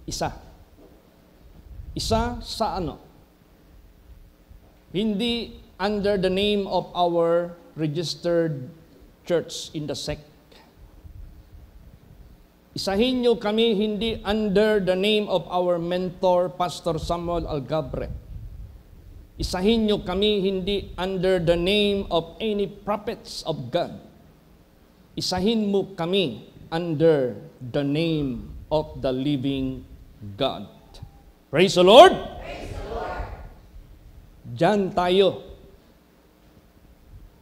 Isa. Isa sa ano? Hindi under the name of our registered church in the sect. Isahin niyo kami hindi under the name of our mentor, Pastor Samuel Algabre. Isahin niyo kami hindi under the name of any prophets of God. Isahin mo kami under the name of the living God. Praise the Lord! Praise the Lord! Diyan tayo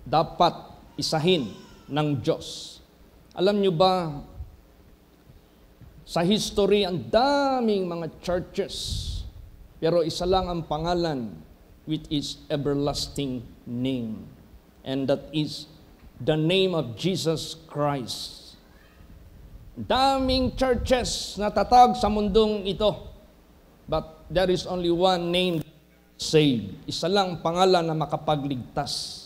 dapat isahin ng Diyos. Alam niyo ba, sa history, ang daming mga churches, pero isa lang ang pangalan, which is everlasting name. And that is the name of Jesus Christ. Daming churches na tatag sa mundong ito, but there is only one name saved. Isa lang pangalan na makapagligtas.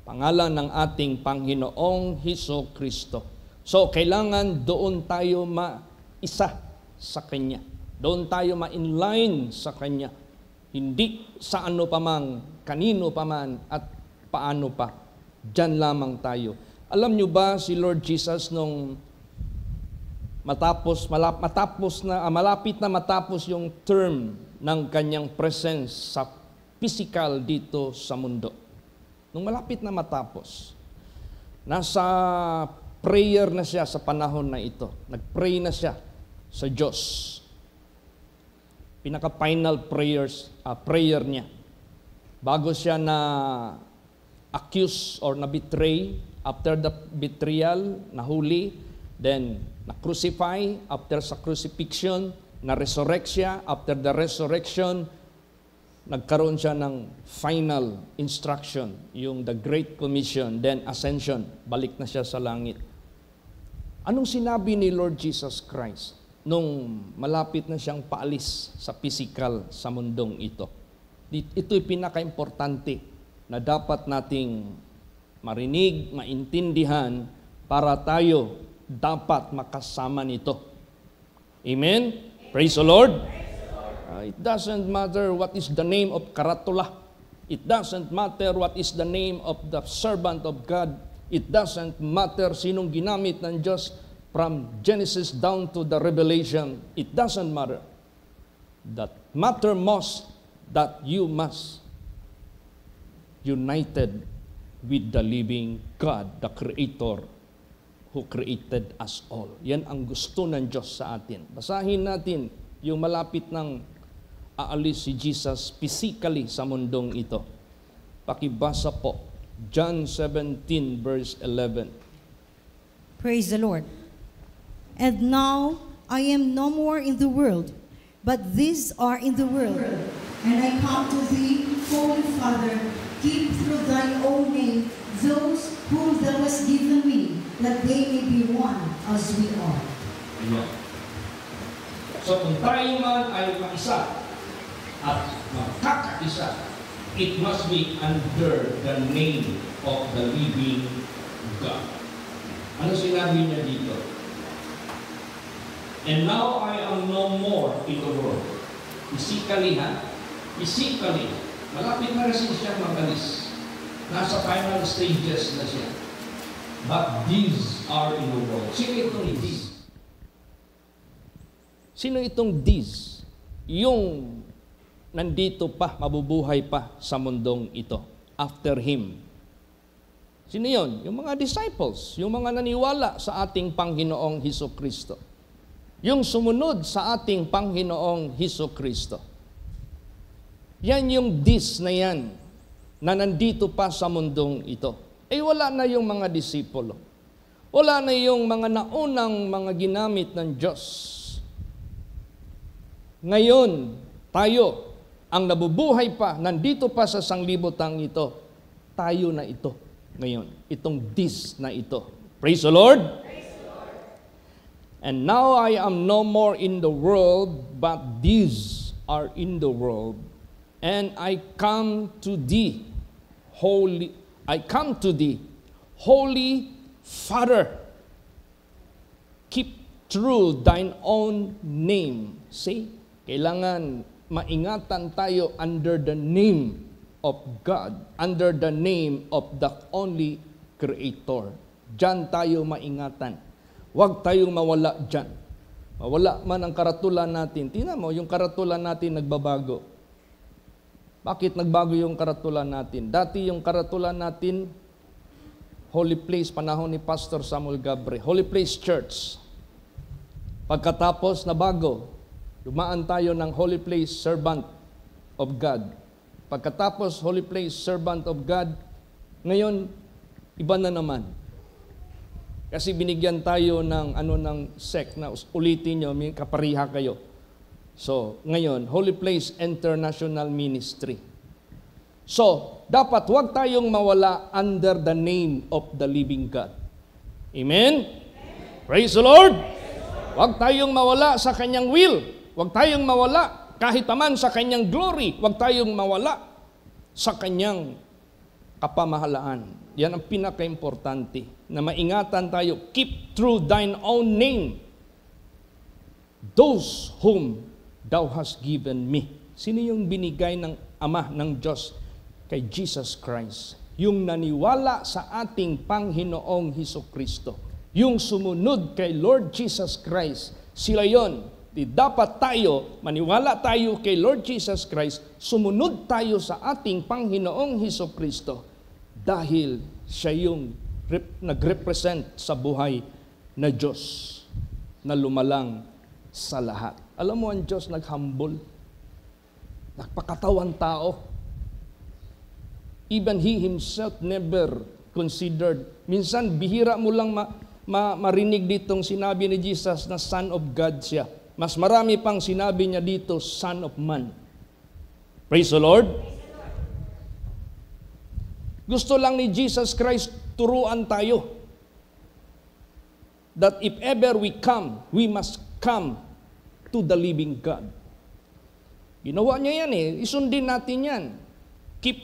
Pangalan ng ating Panginoong Hesus Kristo. So, kailangan doon tayo maisa sa Kanya. Doon tayo ma-inline sa Kanya. Hindi sa ano pa man, kanino pa man, at paano pa. Diyan lamang tayo. Alam nyo ba si Lord Jesus nung malapit na matapos yung term ng Kanyang presence sa physical dito sa mundo. Nung malapit na matapos, nasa prayer na siya sa panahon na ito. Nag-pray na siya sa Diyos. Pinaka-final prayer niya. Bago siya na accuse or na betray, after the betrayal, nahuli, then na-crucify, after sa crucifixion, na-resurrect siya, after the resurrection, nagkaroon siya ng final instruction, yung the Great Commission, then ascension, balik na siya sa langit. Anong sinabi ni Lord Jesus Christ nung malapit na siyang paalis sa physical sa mundong ito? Ito'y pinaka-importante na dapat nating marinig, maintindihan para tayo dapat makasama nito. Amen? Praise the Lord! It doesn't matter what is the name of Karatula. It doesn't matter what is the name of the servant of God. It doesn't matter sinong ginamit ng Diyos from Genesis down to the Revelation. It doesn't matter. That matter most that you must united with the living God, the Creator who created us all. Yan ang gusto ng Diyos sa atin. Basahin natin yung malapit ng aalis si Jesus physically sa mundong ito. Pakibasa po, John 17 verse 11. Praise the Lord. And now I am no more in the world, but these are in the world. And I come to thee, Holy Father, keep through thine own name those whom thou hast given me, that they may be one as we are. Ayan. So kung tayo man ay maisa at magkakaisa, it must be under the name of the living God. Ano sinabi niya dito? And now I am no more in the world. Physically, Physically. Malapit na rin siya magalis. Nasa final stages na siya. But these are in the world. Sino itong these? Sino itong these? Yung nandito pa, mabubuhay pa sa mundong ito. After Him. Sino yun? Yung mga disciples. Yung mga naniwala sa ating Panginoong Hesus Kristo. Yung sumunod sa ating Panginoong Hesus Kristo. Yan yung this na yan na nandito pa sa mundong ito. Eh wala na yung mga disipulo. Wala na yung mga naunang mga ginamit ng Diyos. Ngayon, tayo, ang nabubuhay pa, nandito pa sa sanglibotang ito, tayo na ito ngayon. Itong this na ito. Praise the Lord! Praise the Lord. And now I am no more in the world, but these are in the world. And I come to thee, Holy Father. Keep through thine own name. See? Kailangan maingatan tayo under the name of God, under the name of the only Creator. Diyan tayo maingatan. Huwag tayong mawala diyan. Mawala man ang karatulan natin. Tingnan mo, yung karatulan natin nagbabago. Bakit nagbago yung karatulan natin? Dati yung karatulan natin, Holy Place, panahon ni Pastor Samuel Gabre, Holy Place Church. Pagkatapos na bago, dumaan tayo ng Holy Place Servant of God. Pagkatapos Holy Place Servant of God, ngayon, iba na naman. Kasi binigyan tayo ng sect na ulitin nyo, may kapariha kayo. So, ngayon, Holy Place International Ministry. So, dapat huwag tayong mawala under the name of the living God. Amen? Praise the Lord! Huwag tayong mawala sa Kanyang will. Huwag tayong mawala kahit paman sa Kanyang glory. Huwag tayong mawala sa Kanyang kapamahalaan. Yan ang pinaka-importante. Na maingatan tayo, keep through thine own name those whom thou hast given me. Sino yung binigay ng Ama ng Diyos kay Jesus Christ? Yung naniwala sa ating Panginoong Hesukristo. Yung sumunod kay Lord Jesus Christ. Sila yon. Di dapat tayo, maniwala tayo kay Lord Jesus Christ, sumunod tayo sa ating Panginoong Hesukristo dahil siya yung nag-represent sa buhay na Diyos na lumalang sa lahat. Alam mo, ang Diyos nag-humble, nagpakatawan tao. Even He Himself never considered. Minsan, bihira mo lang marinig ditong sinabi ni Jesus na Son of God siya. Mas marami pang sinabi niya dito, Son of Man. Praise the Lord. Gusto lang ni Jesus Christ turuan tayo that if ever we come, we must come to the living God. Ginawa niya yan eh. Isundin natin yan. Keep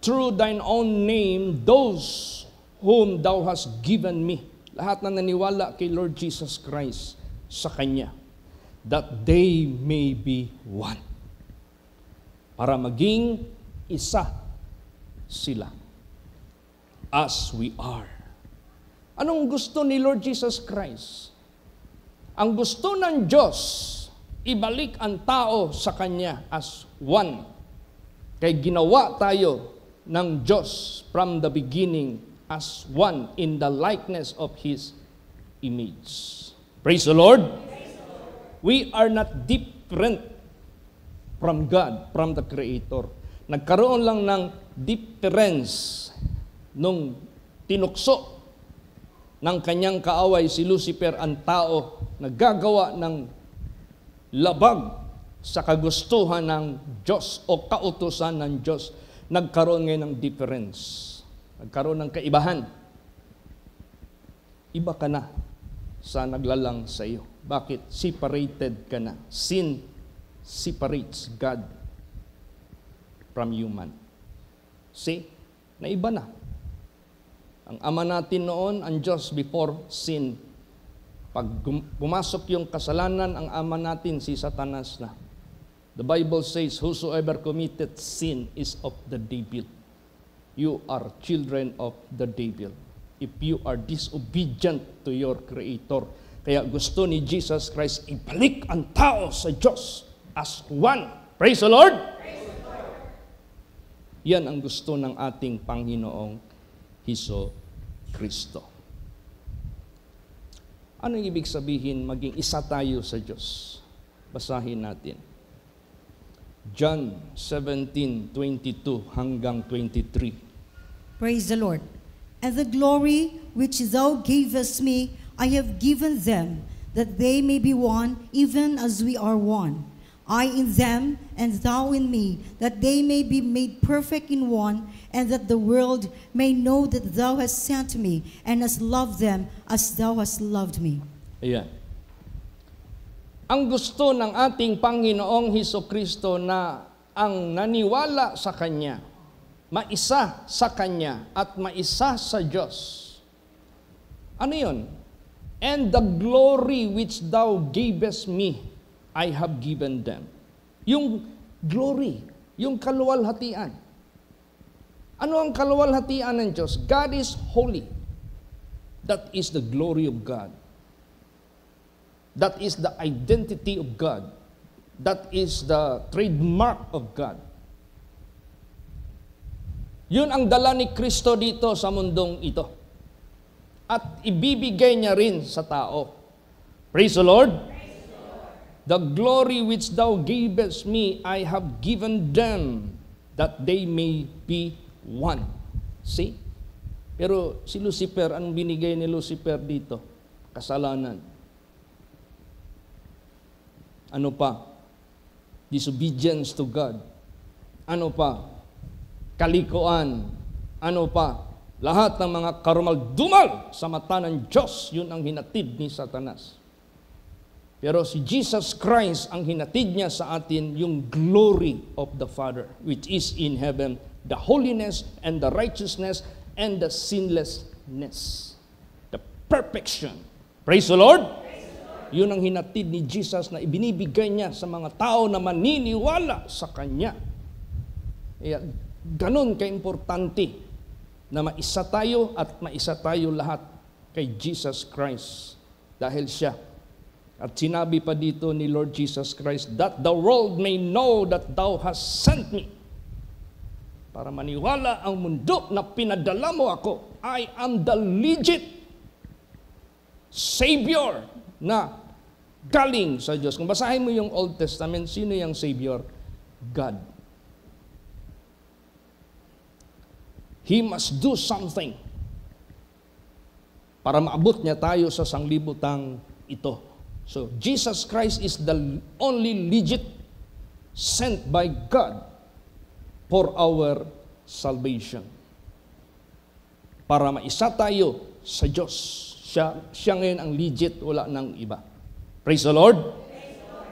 through thine own name those whom thou hast given me. Lahat na naniwala kay Lord Jesus Christ sa Kanya. That they may be one. Para maging isa sila. As we are. Anong gusto ni Lord Jesus Christ? Ang gusto ng Diyos, ibalik ang tao sa Kanya as one. Kaya ginawa tayo ng Diyos from the beginning as one in the likeness of His image. Praise the Lord. We are not different from God, from the Creator. Nagkaroon lang ng difference nung tinukso ng kanyang kaaway si Lucifer ang tao na gagawa ng labag sa kagustuhan ng Diyos o kautusan ng Diyos. Nagkaroon ngayon ng difference. Nagkaroon ng kaibahan. Iba ka na sa naglalang sa iyo. Bakit? Separated ka na. Sin separates God from human. See? Naiba na. Ang ama natin noon, ang Diyos before sin. Pag pumasok yung kasalanan, ang ama natin si Satanas na. The Bible says, whosoever committed sin is of the devil. You are children of the devil. If you are disobedient to your Creator. Kaya gusto ni Jesus Christ, ibalik ang tao sa Diyos as one. Praise the Lord! Praise the Lord. Yan ang gusto ng ating Panginoong Hesukristo. Ano ang ibig sabihin maging isa tayo sa Diyos? Basahin natin. John 17:22 hanggang 23. Praise the Lord. And the glory which thou gavest me, I have given them, that they may be one, even as we are one. I in them, and thou in me, that they may be made perfect in one, and that the world may know that thou hast sent me, and hast loved them as thou hast loved me. Ayan. Ang gusto ng ating Panginoong Hesukristo na ang naniwala sa Kanya, maisa sa Kanya at maisa sa Diyos. Ano yun? And the glory which thou gavest me, I have given them. Yung glory, yung kaluwalhatian. Ano ang kaluwalhatian ng Diyos? God is holy. That is the glory of God. That is the identity of God. That is the trademark of God. Yun ang dala ni Kristo dito sa mundong ito. At ibibigay niya rin sa tao. Praise the Lord. The glory which thou gavest me, I have given them, that they may be one. See? Pero si Lucifer, anong binigay ni Lucifer dito? Kasalanan. Ano pa? Disobedience to God. Ano pa? Kalikuan. Ano pa? Lahat ng mga karumal-dumal sa mata ng Diyos, yun ang hinatid ni Satanas. Pero si Jesus Christ, ang hinatid niya sa atin yung glory of the Father, which is in heaven, the holiness and the righteousness and the sinlessness. The perfection. Praise the Lord! Yun ang hinatid ni Jesus na ibinibigay niya sa mga tao na maniniwala sa Kanya. Kaya, ganun ka-importante na maisa tayo at maisa tayo lahat kay Jesus Christ. Dahil siya. At sinabi pa dito ni Lord Jesus Christ, that the world may know that thou hast sent me. Para maniwala ang mundo na pinadala mo ako. I am the legit Savior na galing sa Diyos. Kung basahin mo yung Old Testament, sino yung Savior? God. He must do something para maabot niya tayo sa sanglibutang ito. So, Jesus Christ is the only legit sent by God for our salvation. Para maisa tayo sa Diyos. Siya ngayon ang legit, wala nang iba. Praise the Lord. Praise the Lord.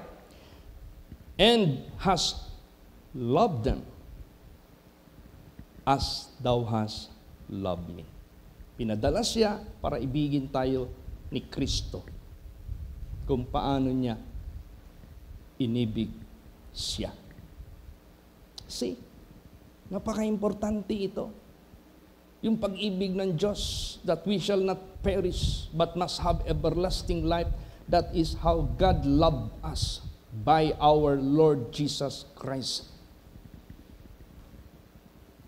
And has loved them as thou hast loved me. Pinadala siya para ibigin tayo ni Kristo. Kung paano niya inibig siya. See? Napaka-importante ito. Yung pag-ibig ng Diyos that we shall not perish but must have everlasting life. That is how God loved us by our Lord Jesus Christ.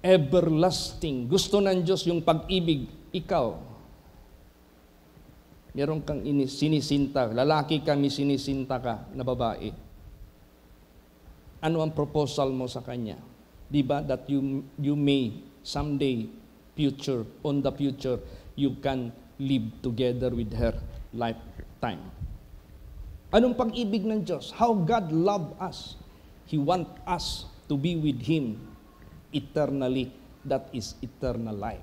Everlasting. Gusto ng Diyos yung pag-ibig. Ikaw, meron kang sinisinta. Lalaki ka, may sinisinta ka na babae. Ano ang proposal mo sa kanya? Diba that you may someday, on the future, you can live together with her lifetime. Anong pag-ibig ng Diyos? How God loved us. He wants us to be with Him eternally. That is eternal life.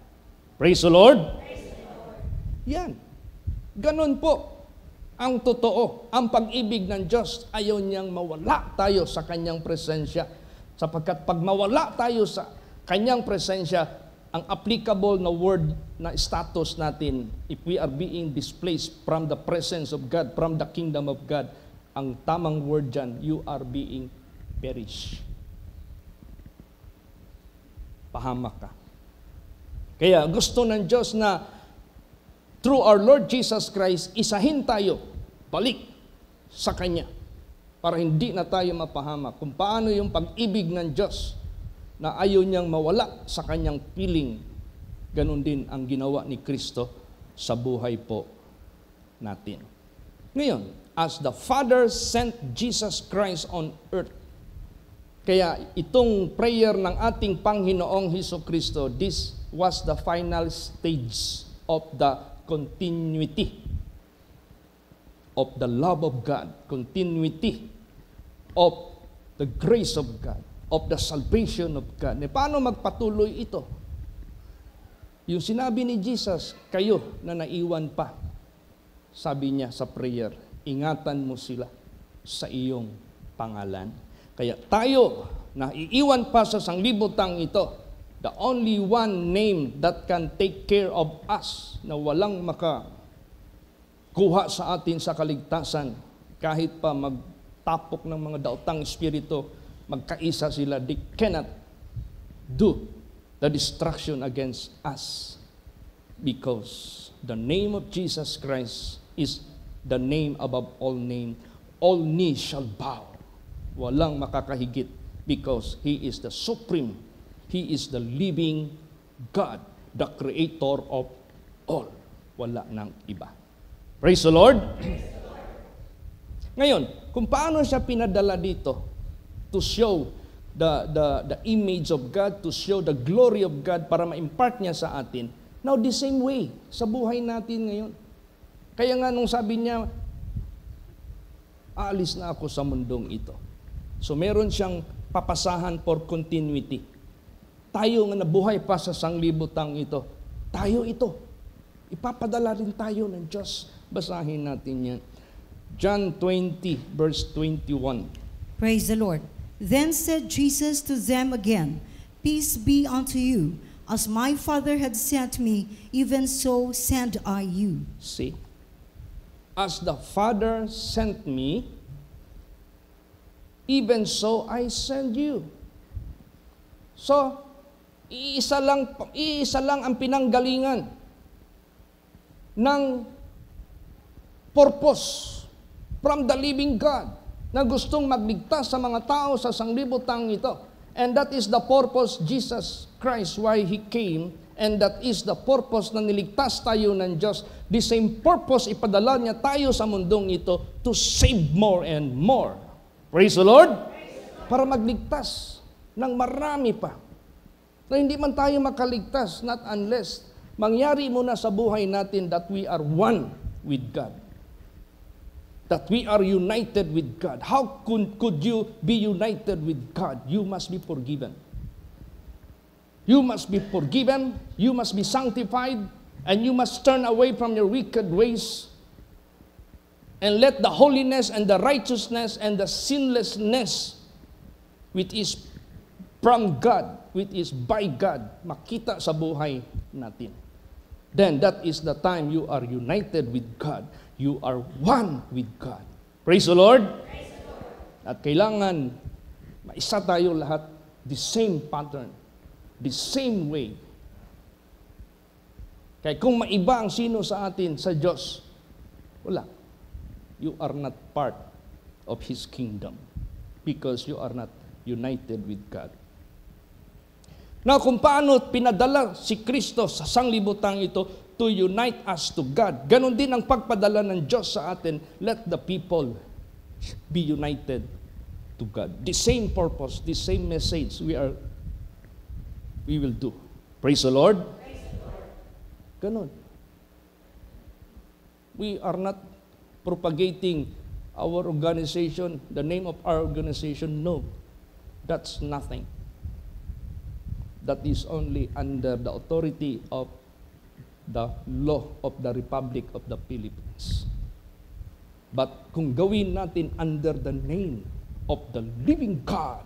Praise the Lord! Praise the Lord. Yan. Ganun po ang totoo. Ang pag-ibig ng Diyos, ayaw niyang mawala tayo sa Kanyang presensya. Sapagkat pag mawala tayo sa Kanyang presensya, ang applicable na word na status natin, if we are being displaced from the presence of God, from the kingdom of God, ang tamang word dyan, you are being perished. Pahamak ka. Kaya gusto ng Diyos na through our Lord Jesus Christ, isahin tayo, balik sa Kanya, para hindi na tayo mapahamak. Kung paano yung pag-ibig ng Diyos na ayaw niyang mawala sa Kanyang piling, ganun din ang ginawa ni Kristo sa buhay po natin. Ngayon, as the Father sent Jesus Christ on earth, kaya itong prayer ng ating Panginoong Hesukristo, this was the final stage of the continuity of the love of God, continuity of the grace of God, of the salvation of God. Paano magpatuloy ito? Yung sinabi ni Jesus, kayo na naiwan pa, sabi niya sa prayer, ingatan mo sila sa iyong pangalan. Kaya tayo na iiwan pa sa sanglibutang ito, the only one name that can take care of us na walang kuha sa atin sa kaligtasan. Kahit pa magtapok ng mga daotang espiritu, magkaisa sila, they cannot do the destruction against us. Because the name of Jesus Christ is the name above all name. All knees shall bow. Walang makakahigit because He is the supreme. He is the living God, the creator of all. Wala nang iba. Praise the Lord. Ngayon, kung paano siya pinadala dito to show the image of God, to show the glory of God para ma-impart niya sa atin. Now, the same way sa buhay natin ngayon. Kaya nga nung sabi niya, aalis na ako sa mundong ito. So meron siyang papasahan for continuity. Tayo nga nabuhay pa sa sanglibutang ito, tayo ito. Ipapadala rin tayo ng Diyos. Basahin natin yan. John 20, verse 21. Praise the Lord. Then said Jesus to them again, Peace be unto you. As my Father had sent me, even so send I you. See? As the Father sent me, even so I send you. So, iisa lang ang pinanggalingan ng purpose from the living God na gustong magligtas sa mga tao sa sanglibutang ito. And that is the purpose Jesus Christ why He came, and that is the purpose na niligtas tayo ng Diyos. The same purpose ipadala niya tayo sa mundong ito to save more and more. Praise the Lord! Para magligtas ng marami pa. Na hindi man tayo makaligtas, not unless mangyari muna sa buhay natin that we are one with God. That we are united with God. How could you be united with God? You must be forgiven. You must be forgiven, you must be sanctified, and you must turn away from your wicked ways and let the holiness and the righteousness and the sinlessness which is from God, which is by God, makita sa buhay natin. Then that is the time you are united with God. You are one with God. Praise the Lord. Praise the Lord. At kailangan maisa tayo lahat, the same pattern, the same way. Kaya kung maiba ang sino sa atin sa Diyos, wala. You are not part of His kingdom because you are not united with God. Now, kung paano pinadala si Kristo sa sanglibutang ito to unite us to God, ganon din ang pagpadala ng Diyos sa atin, let the people be united to God. The same purpose, the same message we will do. Praise the Lord. Praise the Lord. Ganon. We are not propagating our organization, the name of our organization. No, that's nothing. That is only under the authority of the law of the Republic of the Philippines. But kung gawin natin under the name of the living God,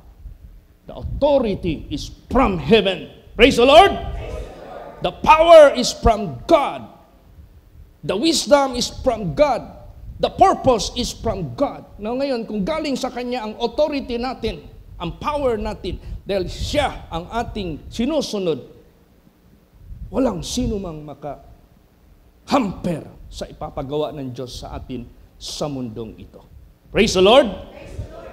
the authority is from heaven. Praise the Lord! Praise the Lord. The power is from God. The wisdom is from God. The purpose is from God. Now ngayon, kung galing sa Kanya ang authority natin, ang power natin, dahil siya ang ating sinusunod, walang sino mang maka-hamper sa ipapagawa ng Diyos sa atin sa mundong ito. Praise the Lord! Praise the Lord.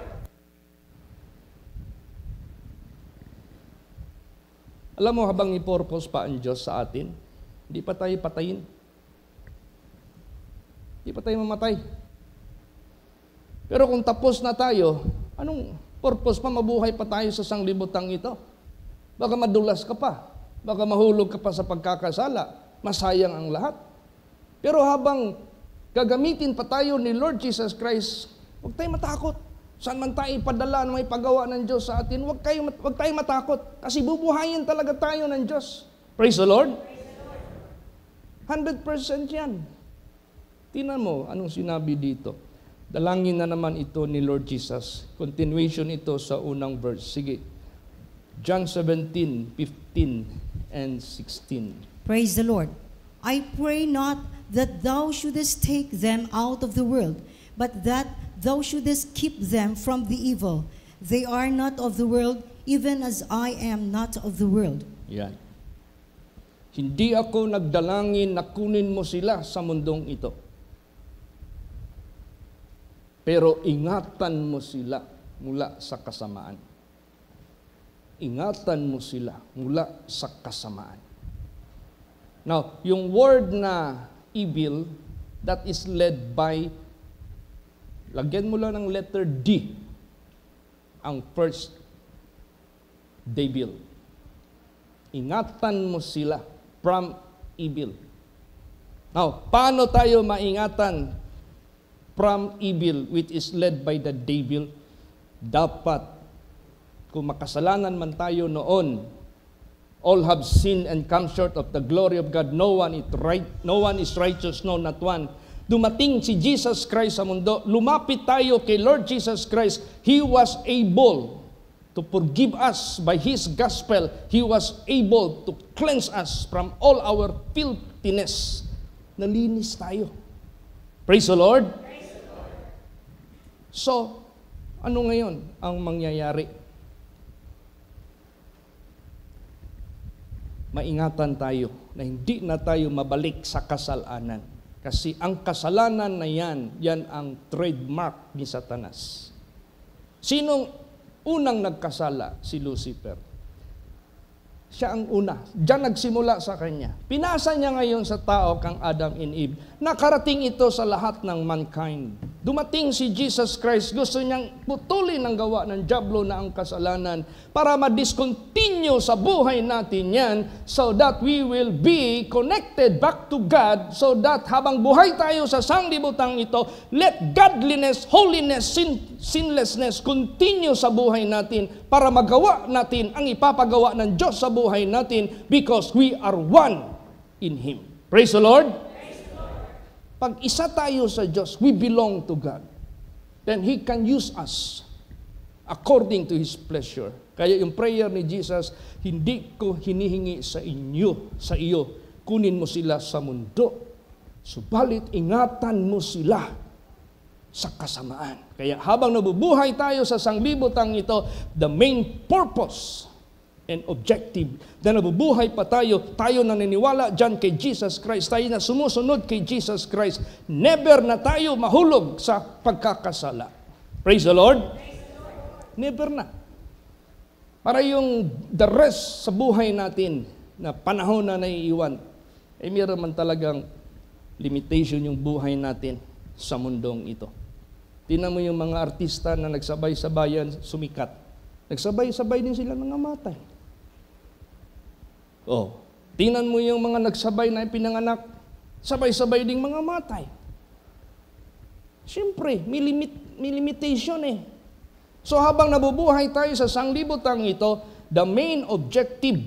Alam mo, habang i-purpose pa ang Diyos sa atin, hindi pa tayo patayin. Hindi pa tayo mamatay. Pero kung tapos na tayo, anong purpose pa, mabuhay pa tayo sa sanglibutang ito? Baka madulas ka pa. Baka mahulog ka pa sa pagkakasala. Masayang ang lahat. Pero habang gagamitin pa tayo ni Lord Jesus Christ, huwag tayo matakot. Saan man tayo ipadala na may pagawa ng Diyos sa atin, huwag tayo matakot. Kasi bubuhayin talaga tayo ng Diyos. Praise the Lord. 100% yan. Tingnan mo, anong sinabi dito? Dalangin na naman ito ni Lord Jesus. Continuation ito sa unang verse. Sige. John 17, 15 and 16. Praise the Lord. I pray not that thou shouldest take them out of the world, but that thou shouldest keep them from the evil. They are not of the world, even as I am not of the world. Yan. Hindi ako nagdalangin na kunin mo sila sa mundong ito. Pero ingatan mo sila mula sa kasamaan. Ingatan mo sila mula sa kasamaan. Now, yung word na evil, that is led by, lagyan mo lang ng letter D, ang first devil. Ingatan mo sila from evil. Now, paano tayo maingatan from evil which is led by the devil? Dapat, kung makasalanan man tayo noon, all have sinned and come short of the glory of God. No one is righteous, no, not one. Dumating si Jesus Christ sa mundo, lumapit tayo kay Lord Jesus Christ. He was able to forgive us by His gospel. He was able to cleanse us from all our filthiness. Nalinis tayo. Praise the Lord. Praise the Lord. So, ano ngayon ang mangyayari? Maingatan tayo na hindi na tayo mabalik sa kasalanan. Kasi ang kasalanan na yan ang trademark ni Satanas. Sinong unang nagkasala? Si Lucifer. Siya ang una. Diyan nagsimula sa kanya. Pinasa niya ngayon sa tao kang Adam and Eve. Nakarating ito sa lahat ng mankind. Dumating si Jesus Christ, gusto niyang putulin ang gawa ng dyablo na ang kasalanan para ma-discontinue sa buhay natin yan so that we will be connected back to God so that habang buhay tayo sa sanglibutang ito, let godliness, holiness, sinlessness continue sa buhay natin para magawa natin ang ipapagawa ng Diyos sa buhay natin because we are one in Him. Praise the Lord! Pag isa tayo sa Diyos, we belong to God. Then He can use us according to His pleasure. Kaya yung prayer ni Jesus, hindi ko hinihingi sa iyo, kunin mo sila sa mundo. Subalit ingatan mo sila sa kasamaan. Kaya habang nabubuhay tayo sa sanglibutang ito, the main purpose and objective na nabubuhay pa tayo naniniwala dyan kay Jesus Christ, tayo na sumusunod kay Jesus Christ, never na tayo mahulog sa pagkakasala. Praise the Lord. Never na. Para yung the rest sa buhay natin na panahon na naiiwan, meron man talagang limitation yung buhay natin sa mundong ito. Tingnan mo yung mga artista na nagsabay-sabayan sumikat. Nagsabay-sabay din sila nangamatay. Tingnan mo yung mga nagsabay na pinanganak, sabay-sabay ding mga matay. Siyempre, may limitation eh. So habang nabubuhay tayo sa sanglibutang ito, the main objective,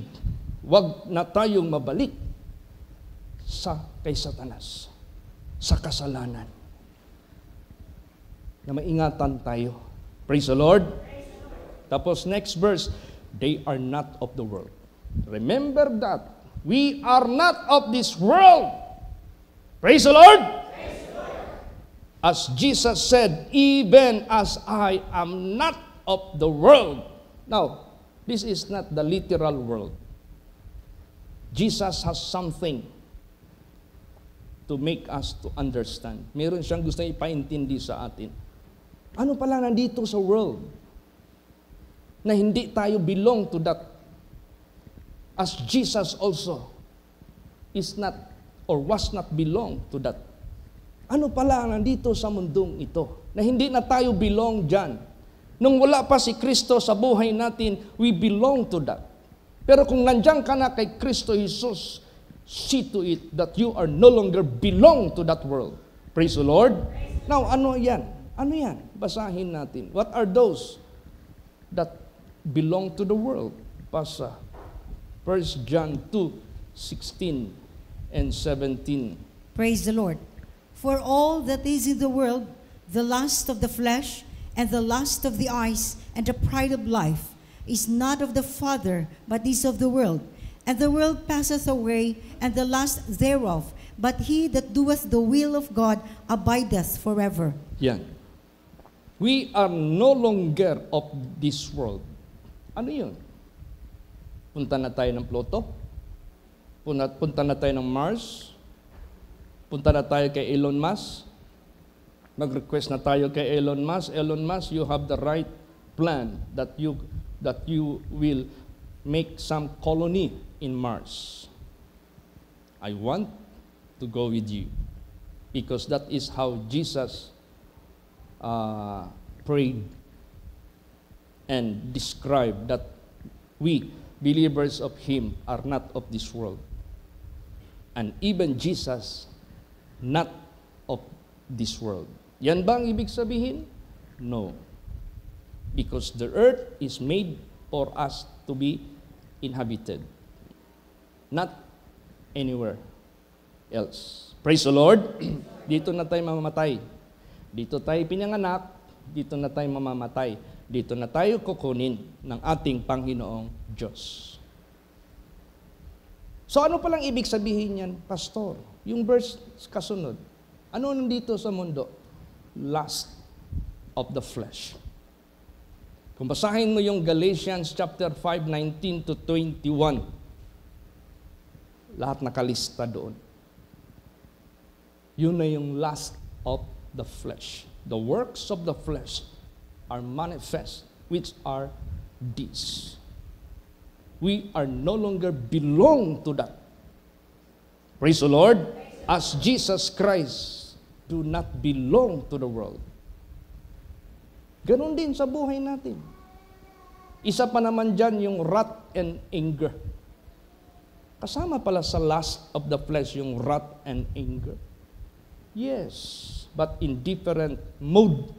wag na tayong mabalik kay Satanas, sa kasalanan. Na maingatan tayo. Praise the Lord. Tapos next verse, they are not of the world. Remember that. We are not of this world. Praise the Lord. Praise the Lord. As Jesus said, even as I am not of the world. Now, this is not the literal world. Jesus has something to make us to understand. Meron siyang gusto ipaintindi sa atin. Ano pala nandito sa world? Na hindi tayo belong to that. As Jesus also is not or was not belong to that. Ano pala nandito sa mundong ito? Na hindi na tayo belong dyan. Nung wala pa si Kristo sa buhay natin, we belong to that. Pero kung nandiyan ka na kay Kristo Jesus, see to it that you are no longer belong to that world. Praise the Lord. Now, ano yan? Ano yan? Basahin natin. What are those that belong to the world? Pasa 1 John 2:16 and 17. Praise the Lord. For all that is in the world, the lust of the flesh, and the lust of the eyes, and the pride of life, is not of the Father, but is of the world. And the world passeth away, and the lust thereof. But he that doeth the will of God abideth forever. Yan. We are no longer of this world. Ano yun? Punta na tayo ng Pluto? Punta na tayo ng Mars? Punta na tayo kay Elon Musk? Mag-request na tayo kay Elon Musk. Elon Musk, you have the right plan that you will make some colony in Mars. I want to go with you, because that is how Jesus prayed and described that we, believers of Him, are not of this world. And even Jesus, not of this world. Yan ba ang ibig sabihin? No. Because the earth is made for us to be inhabited. Not anywhere else. Praise the Lord. Dito na tayo mamamatay. Dito tayo pinanganak, dito na tayo mamamatay. Dito na tayo kukunin ng ating Panginoong Diyos. So ano palang ibig sabihin yan, Pastor? Yung verse kasunod. Ano nandito sa mundo? Lust of the flesh. Kung basahin mo yung Galatians chapter 5, 19 to 21, lahat nakalista doon. Yun na yung lust of the flesh. The works of the flesh are manifest, which are these. We are no longer belong to that. Praise the Lord. As Jesus Christ do not belong to the world. Ganon din sa buhay natin. Isa pa naman dyan yung wrath and anger. Kasama pala sa lust of the flesh yung wrath and anger. Yes, but in different mode.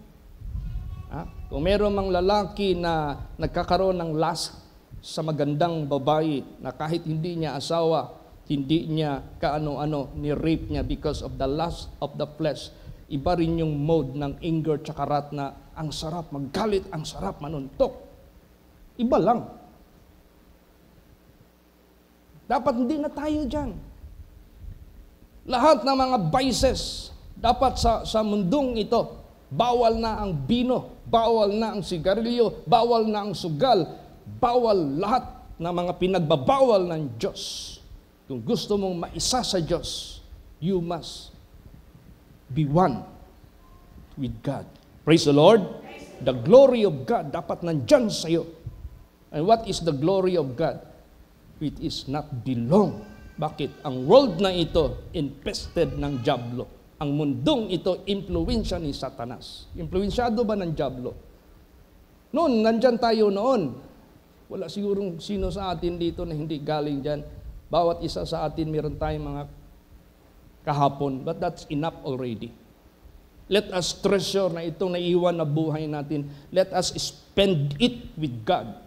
Kung meron mang lalaki na nagkakaroon ng lust sa magandang babae na kahit hindi niya asawa, hindi niya kaano-ano, ni-rape niya because of the lust of the flesh, iba rin yung mode ng anger tsaka wrath na ang sarap maggalit, ang sarap manuntok. Iba lang. Dapat hindi na tayo dyan. Lahat ng mga vices, dapat sa mundong ito, bawal na ang bino, bawal na ang sigarilyo, bawal na ang sugal, bawal lahat ng mga pinagbabawal ng Diyos. Kung gusto mong maisa sa Diyos, you must be one with God. Praise the Lord. The glory of God dapat nandyan sa'yo. And what is the glory of God? It is not belong. Bakit? Ang world na ito, infested ng dyablo. Ang mundong ito, impluwensya ni Satanas. Impluwensyado ba ng dyablo? Noon, nandyan tayo noon. Wala sigurong sino sa atin dito na hindi galing dyan. Bawat isa sa atin, meron tayong mga kahapon. But that's enough already. Let us treasure na itong naiwan na buhay natin. Let us spend it with God.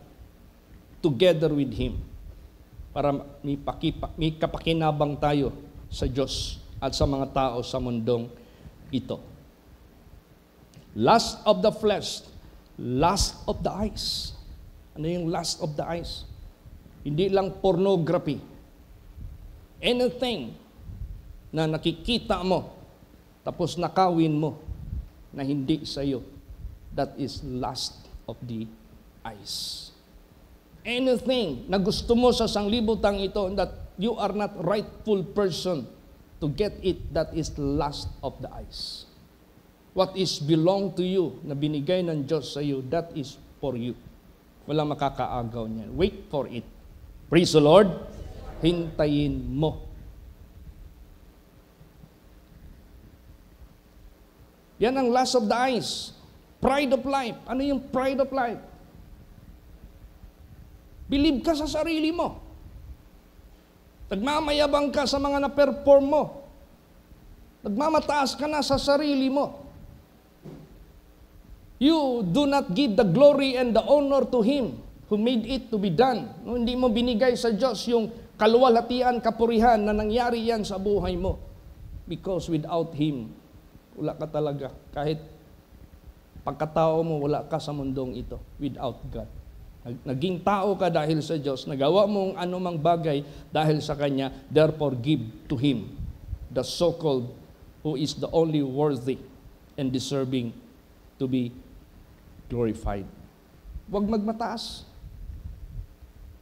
Together with Him. Para may kapakinabang tayo sa Diyos at sa mga tao sa mundong ito. Lust of the flesh, lust of the eyes. Ano yung lust of the eyes? Hindi lang pornography. Anything na nakikita mo, tapos nakawin mo, na hindi sa'yo, that is lust of the eyes. Anything na gusto mo sa sanglibutang ito that you are not rightful person to get it, that is lust of the eyes. What is belong to you, na binigay ng Diyos sa iyo, that is for you. Walang makakaagaw niyan. Wait for it. Praise the Lord. Hintayin mo. Yan ang lust of the eyes. Pride of life. Ano yung pride of life? Believe ka sa sarili mo. Nagmamayabang ka sa mga na-perform mo. Nagmamataas ka na sa sarili mo. You do not give the glory and the honor to Him who made it to be done. No, hindi mo binigay sa Diyos yung kaluwalhatian, kapurihan na nangyari yan sa buhay mo. Because without Him, wala ka talaga. Kahit pagkatao mo, wala ka sa mundong ito without God. Naging tao ka dahil sa Diyos, nagawa mong anumang bagay dahil sa Kanya, therefore give to Him, the so-called who is the only worthy and deserving to be glorified. Huwag magmataas.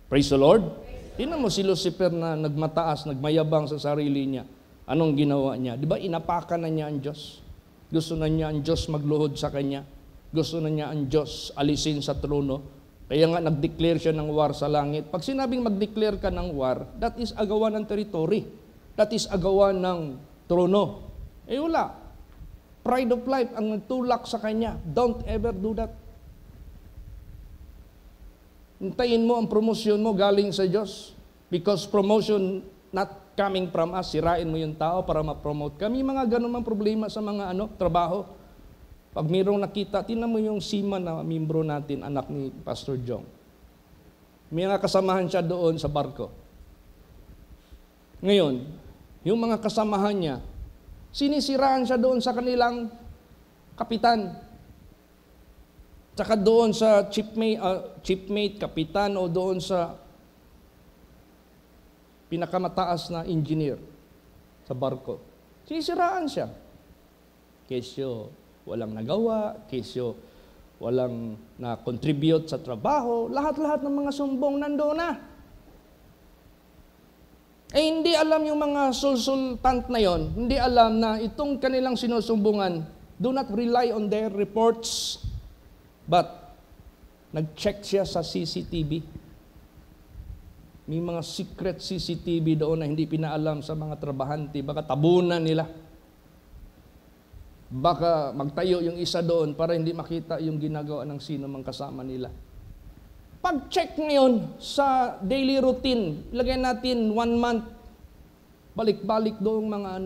Praise the Lord. Tingnan mo si Lucifer na nagmataas, nagmayabang sa sarili niya. Anong ginawa niya? Di ba inapakan na niya ang Diyos? Gusto na niya ang Diyos magluhod sa Kanya. Gusto na niya ang Diyos alisin sa trono. Kaya nga nag-declare siya ng war sa langit. Pag sinabing mag-declare ka ng war, that is agawan ng territory. That is agawan ng trono. Eh wala. Pride of life ang nagtulak sa kanya. Don't ever do that. Hintayin mo ang promosyon mo galing sa Diyos. Because promotion not coming from us, sirain mo yung tao para ma-promote ka. May mga ganun mang problema sa mga trabaho. Pag mayroong nakita, tinan mo yung Sima na membro natin, anak ni Pastor Jong. May mga kasamahan siya doon sa barko. Ngayon, yung mga kasamahan niya, sinisiraan siya doon sa kanilang kapitan. Tsaka doon sa chiefmate, kapitan, o doon sa pinakamataas na engineer sa barko. Sinisiraan siya. Kesyo, walang nagawa, kesyo, walang na-contribute sa trabaho, lahat-lahat ng mga sumbong nandoon na. Eh hindi alam yung mga sulsultant na yon, hindi alam na itong kanilang sinusumbungan, do not rely on their reports, but nag-check siya sa CCTV. May mga secret CCTV doon na hindi pinaalam sa mga trabahante, baka tabunan nila. Baka magtayo yung isa doon para hindi makita yung ginagawa ng sino mang kasama nila. Pag-check ngayon sa daily routine, lagay natin 1 month, balik-balik doong mga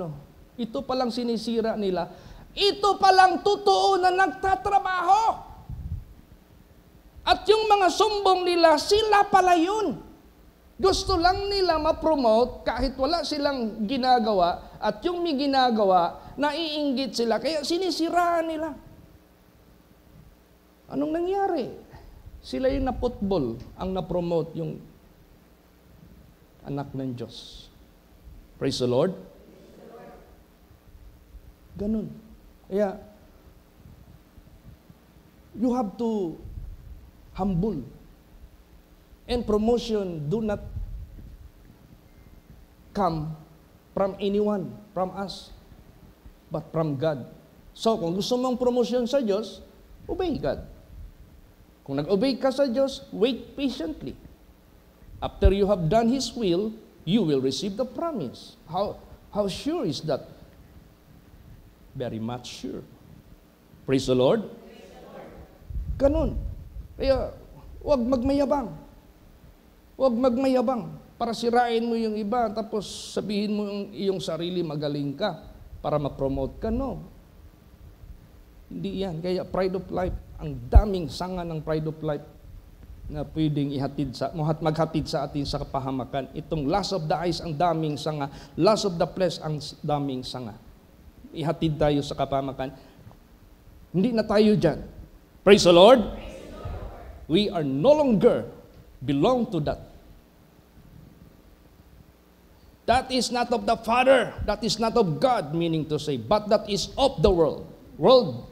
ito palang sinisira nila. Ito palang totoo na nagtatrabaho. At yung mga sumbong nila, sila pala yun. Gusto lang nila ma-promote kahit wala silang ginagawa at yung may ginagawa, naiinggit sila, kaya sinisiraan nila. Anong nangyari? Sila yung naputbol ang na-promote yung anak ng Diyos. Praise the Lord. Ganun. Kaya, you have to humble. And promotion do not come from anyone, from us, but from God. So, kung gusto mong promotion sa Diyos, obey God. Kung nag-obey ka sa Diyos, wait patiently. After you have done His will, you will receive the promise. How sure is that? Very much sure. Praise the Lord. Ganun. Kaya, huwag magmayabang. Huwag magmayabang para sirain mo yung iba tapos sabihin mo yung iyong sarili magaling ka para ma-promote ka. No. Hindi yan. Kaya pride of life, ang daming sanga ng pride of life na pwedeng maghatid sa atin sa kapahamakan. Itong lust of the eyes, ang daming sanga. Lust of the flesh, ang daming sanga. Ihatid tayo sa kapahamakan. Hindi na tayo dyan. Praise the Lord. We are no longer belong to that. That is not of the Father, that is not of God, meaning to say, but that is of the world. World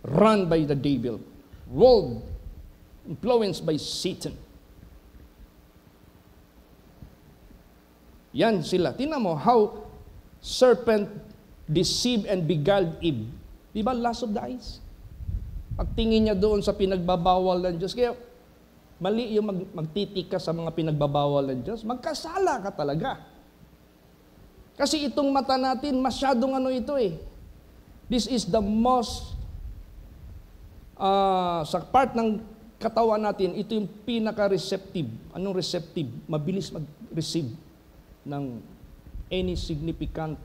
run by the devil. World influenced by Satan. Yan sila. Tingnan mo how serpent deceived and beguiled Eve. Di ba lust of the eyes? Pagtingin niya doon sa pinagbabawal ng Diyos. Kaya mali yung magtitik ka sa mga pinagbabawal ng Diyos. Magkasala ka talaga. Kasi itong mata natin, masyadong ito eh. This is the most, sa part ng katawan natin, ito yung pinaka-receptive. Anong receptive? Mabilis mag-receive ng any significant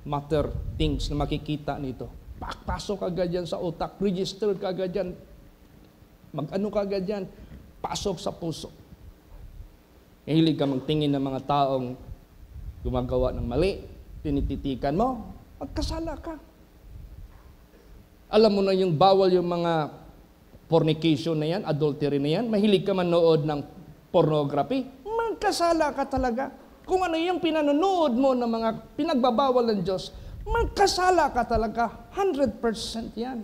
matter, things na makikita nito. Pasok agad yan sa utak, register ka agad yan, ka agad yan, pasok sa puso. Hilig ka magtingin ng mga taong gumagawa ng mali, tinititikan mo, magkasala ka. Alam mo na yung bawal yung mga fornication na yan, adultery na yan, mahilig ka manood ng pornography, magkasala ka talaga. Kung ano yung pinanonood mo ng mga pinagbabawal ng Diyos, magkasala ka talaga. 100% yan.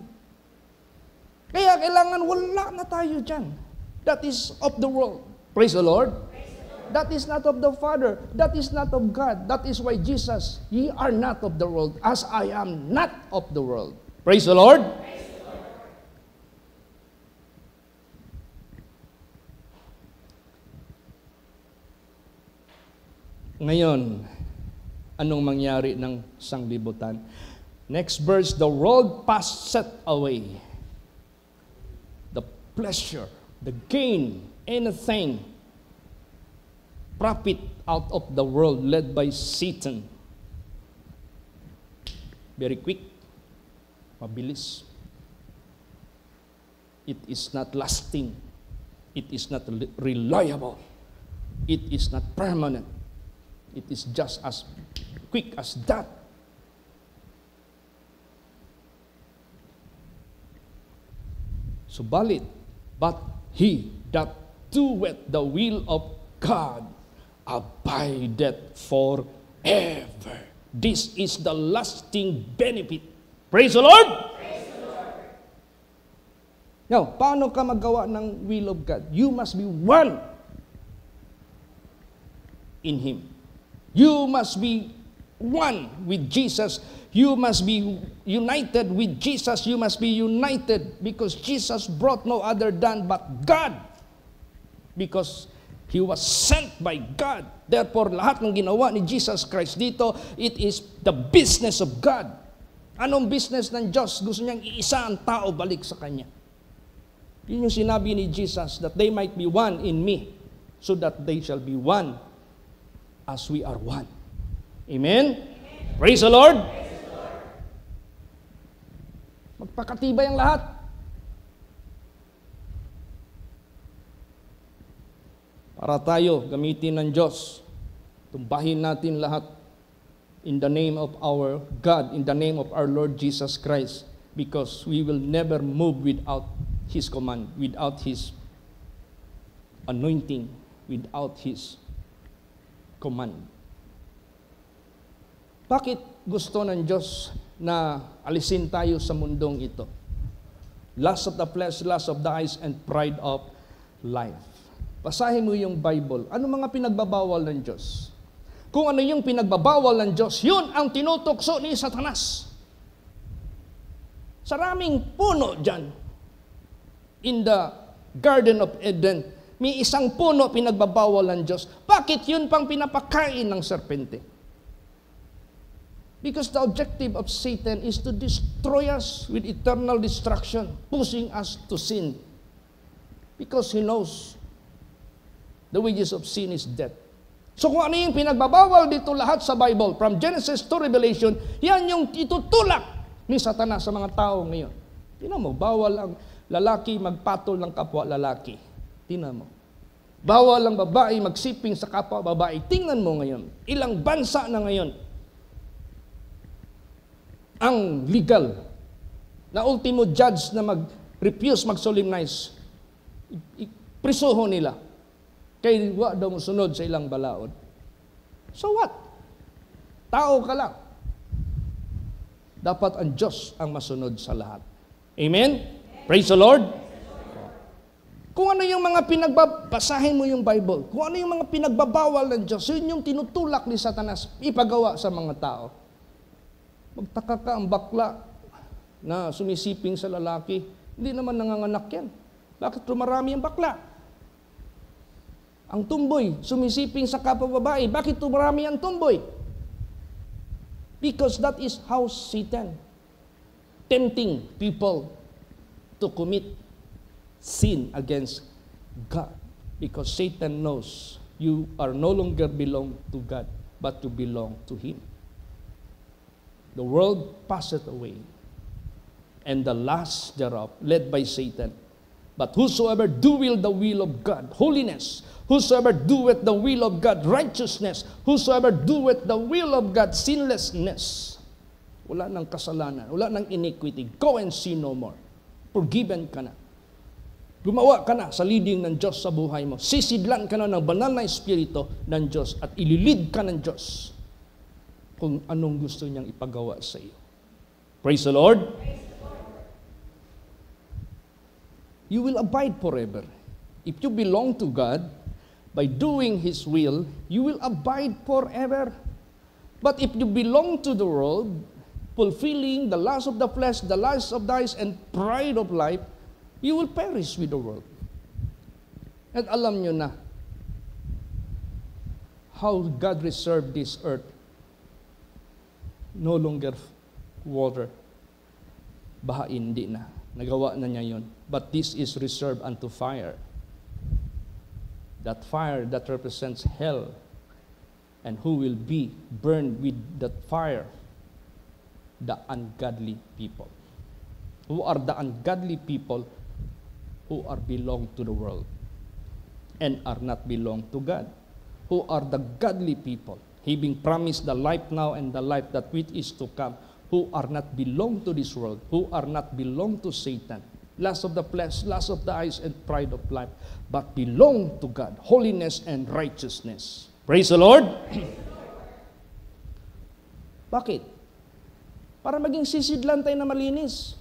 Kaya kailangan wala na tayo dyan. That is of the world. Praise the Lord. That is not of the Father. That is not of God. That is why Jesus, ye are not of the world, as I am not of the world. Praise the Lord. Ngayon, anong mangyari ng sanglibutan? Next verse, the world passeth away. The pleasure, the gain, anything, profit out of the world led by Satan. Very quick, mabilis. It is not lasting. It is not reliable. It is not permanent. It is just as quick as that. Subalit, but he that doeth the will of God abideth forever. This is the lasting benefit. Praise the Lord! Praise the Lord! Now, paano ka magawa ng will of God? You must be one in Him. You must be one with Jesus. You must be united with Jesus. You must be united because Jesus brought no other than but God. Because He was sent by God. Therefore, lahat ng ginawa ni Jesus Christ dito, it is the business of God. Anong business ng Diyos? Gusto niyang iisa ang tao balik sa Kanya. Yun yung sinabi ni Jesus, that they might be one in me, so that they shall be one as we are one. Amen? Amen. Praise the Lord! Praise the Lord. Magpakatibay ang lahat. Para tayo, gamitin ng Diyos. Tumbahin natin lahat in the name of our God, in the name of our Lord Jesus Christ, because we will never move without His command, without His anointing, without His command. Bakit gusto ng Diyos na alisin tayo sa mundong ito? Lust of the flesh, lust of the eyes, and pride of life. Basahin mo yung Bible. Ano mga pinagbabawal ng Diyos? Kung ano yung pinagbabawal ng Diyos, yun ang tinutukso ni Satanas. Saraming puno dyan. In the Garden of Eden, may isang puno pinagbabawal ng Diyos. Bakit yun pang pinapakain ng serpente? Because the objective of Satan is to destroy us with eternal destruction, pushing us to sin. Because he knows the wages of sin is death. So kung ano yung pinagbabawal dito lahat sa Bible, from Genesis to Revelation, yan yung itutulak ni Satanas sa mga tao ngayon. Tingnan mo, bawal ang lalaki magpatol ng kapwa lalaki. Tingnan mo. Bawal ang babae magsiping sa kapwa babae. Tingnan mo ngayon. Ilang bansa na ngayon ang legal na ultimo judge na mag-refuse mag-solemnize. Prisuho nila. Kaya wa daw sunod sa ilang balaod. So what? Tao ka lang. Dapat ang Diyos ang masunod sa lahat. Amen? Praise the Lord. Kung ano yung mga basahin mo yung Bible, kung ano yung mga pinagbabawal ng Diyos, yun yung tinutulak ni Satanas ipagawa sa mga tao. Magtaka ka ang bakla na sumisiping sa lalaki, hindi naman nanganganak yan. Bakit tumarami ang bakla? Ang tumboy, sumisiping sa kapwa babae, bakit tumarami ang tumboy? Because that is how Satan tempting people to commit sin against God. Because Satan knows you are no longer belong to God, but to belong to Him. The world passeth away, and the lust thereof, led by Satan. But whosoever doeth the will of God, holiness, whosoever doeth the will of God, righteousness, whosoever doeth the will of God, sinlessness. Wala nang kasalanan, wala nang iniquity. Go and sin no more. Forgiven ka na. Gumawa ka na sa leading ng Diyos sa buhay mo. Sisidlan ka na ng banal na espiritu ng Diyos at ililid ka ng Diyos kung anong gusto niyang ipagawa sa iyo. Praise the Lord. You will abide forever. If you belong to God, by doing His will, you will abide forever. But if you belong to the world, fulfilling the lust of the flesh, the lust of the eyes, and pride of life, you will perish with the world. At alam nyo na how God reserved this earth. No longer water. Baha, hindi na. Nagawa na niya yun. But this is reserved unto fire. That fire that represents hell. And who will be burned with that fire? The ungodly people. Who are the ungodly people who are belong to the world and are not belong to God? Who are the godly people, having promised the life now and the life that which is to come, who are not belong to this world, who are not belong to Satan, lust of the flesh, lust of the eyes, and pride of life, but belong to God, holiness and righteousness. Praise the Lord! Bakit? Para maging sisidlan tayo na malinis.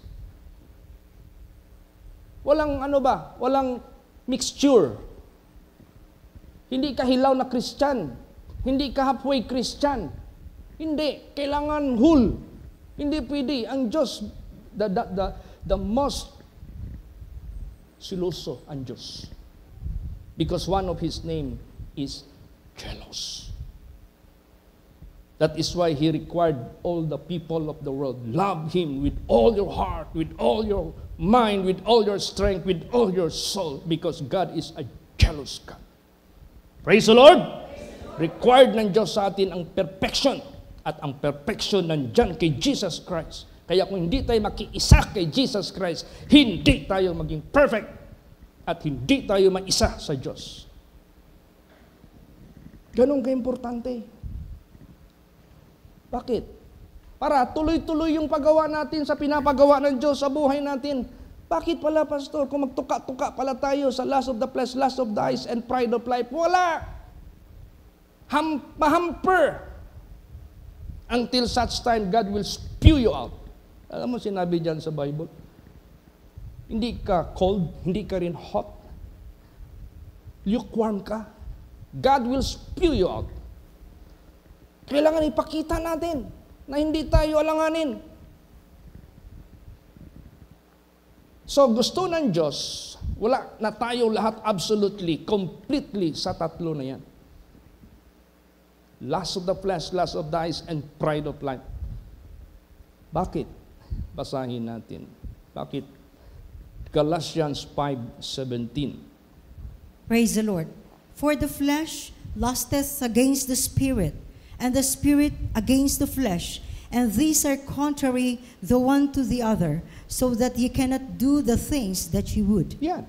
Walang walang mixture. Hindi ka hilaw na Christian. Hindi ka halfway Christian. Hindi. Kailangan whole. Hindi pwede. Ang Diyos, the most siloso ang Diyos. Because one of His name is jealous. That is why He required all the people of the world, love Him with all your heart, with all your mind, with all your strength, with all your soul, because God is a jealous God. Praise the Lord! Required ng Diyos sa atin ang perfection, at ang perfection nandyan kay Jesus Christ. Kaya kung hindi tayo makiisa kay Jesus Christ, hindi tayo maging perfect, at hindi tayo maisa sa Diyos. Ganun ka-importante. Bakit? Para tuloy-tuloy yung paggawa natin sa pinapagawa ng Diyos sa buhay natin. Bakit pala, Pastor? Kung magtuka-tuka pala tayo sa lust of the flesh, lust of the eyes, and pride of life, wala! Mahamper! Until such time, God will spew you out. Alam mo, sinabi dyan sa Bible, hindi ka cold, hindi ka rin hot. Lukewarm ka. God will spew you out. Kailangan ipakita natin na hindi tayo alanganin. So gusto ng Diyos, wala na tayo lahat absolutely, completely sa tatlo na yan. Lust of the flesh, lust of the eyes, and pride of life. Bakit? Basahin natin. Bakit? Galatians 5:17. Praise the Lord. For the flesh lusteth against the spirit, and the spirit against the flesh, and these are contrary the one to the other, so that ye cannot do the things that ye would. Yan.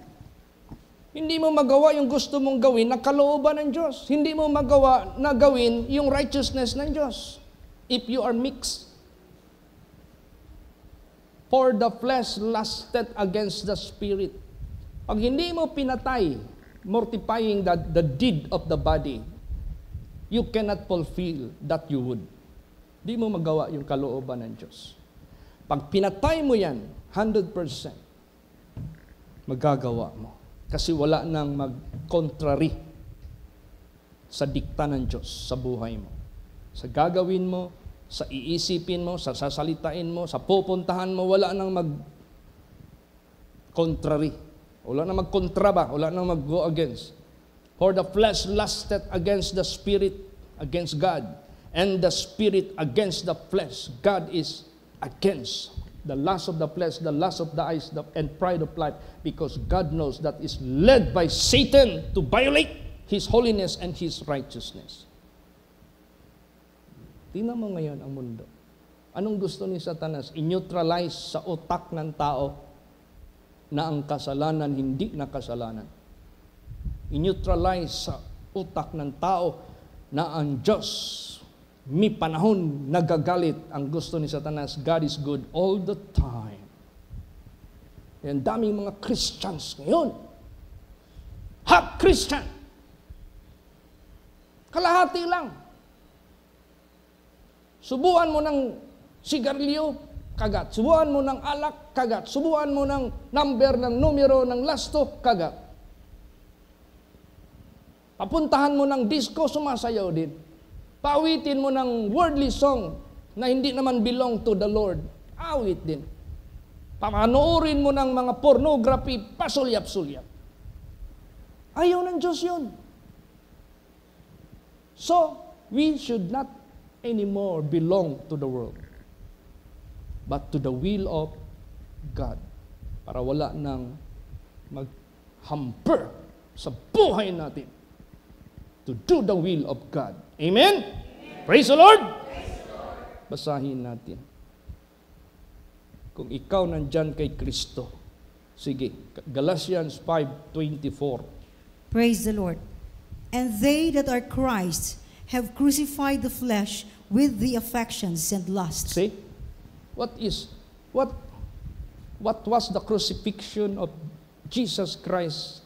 Hindi mo magawa yung gusto mong gawin na kalooban ng Diyos. Hindi mo magawa na gawin yung righteousness ng Diyos. If you are mixed. For the flesh lusted against the spirit. Pag hindi mo pinatay, mortifying the deed of the body, you cannot fulfill that you would. Di mo magawa yung kalooban ng Diyos. Pag pinatay mo yan, 100%, magagawa mo. Kasi wala nang mag-contrary sa dikta ng Diyos sa buhay mo. Sa gagawin mo, sa iisipin mo, sa sasalitain mo, sa pupuntahan mo, wala nang mag-contrary. Wala nang mag-kontra ba? Wala nang mag-go against. For the flesh lusted against the spirit, against God, and the spirit against the flesh. God is against the lust of the flesh, the lust of the eyes, and pride of life, because God knows that is led by Satan to violate His holiness and His righteousness. Tingnan mo ngayon ang mundo. Anong gusto ni Satanas? I-neutralize sa utak ng tao na ang kasalanan hindi na kasalanan. I-neutralize sa utak ng tao na ang Diyos may panahon nagagalit. Ang gusto ni Satanas, God is good all the time. Ang daming mga Christians ngayon. Half Christian. Kalahati lang. Subuan mo ng sigarilyo, kagat. Subuan mo ng alak, kagat. Subuan mo ng numero ng lasto, kagat. Papuntahan mo ng disco, sumasayaw din. Pawitin mo ng worldly song na hindi naman belong to the Lord. Awit din. Pamanoorin mo ng mga pornography, pasulyap-sulyap. Ayaw ng Diyos yun. So, we should not anymore belong to the world, but to the will of God. Para wala nang maghamper sa buhay natin to do the will of God. Amen? Amen. Praise the Lord! Praise the Lord. Basahin natin. Kung ikaw nandyan kay Kristo. Sige, Galatians 5:24. Praise the Lord. And they that are Christ have crucified the flesh with the affections and lusts. See? What was the crucifixion of Jesus Christ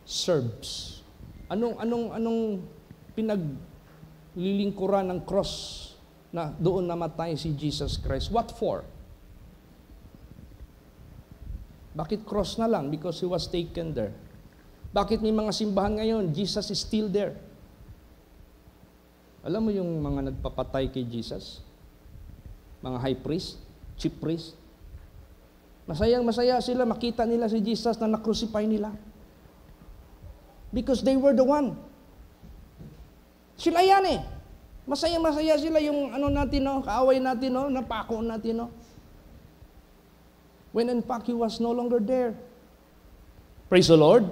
serves? Anong pinaglilingkuran ng cross na doon namatay si Jesus Christ? What for? Bakit cross na lang? Because He was taken there. Bakit may mga simbahan ngayon, Jesus is still there? Alam mo yung mga nagpapatay kay Jesus? Mga high priest, chief priest. Masayang-masaya sila, makita nila si Jesus na na-crucify nila. Because they were the one. Sila yan eh. Masayang-masaya sila yung natin, kaaway natin, napako natin. When in fact, He was no longer there. Praise the Lord.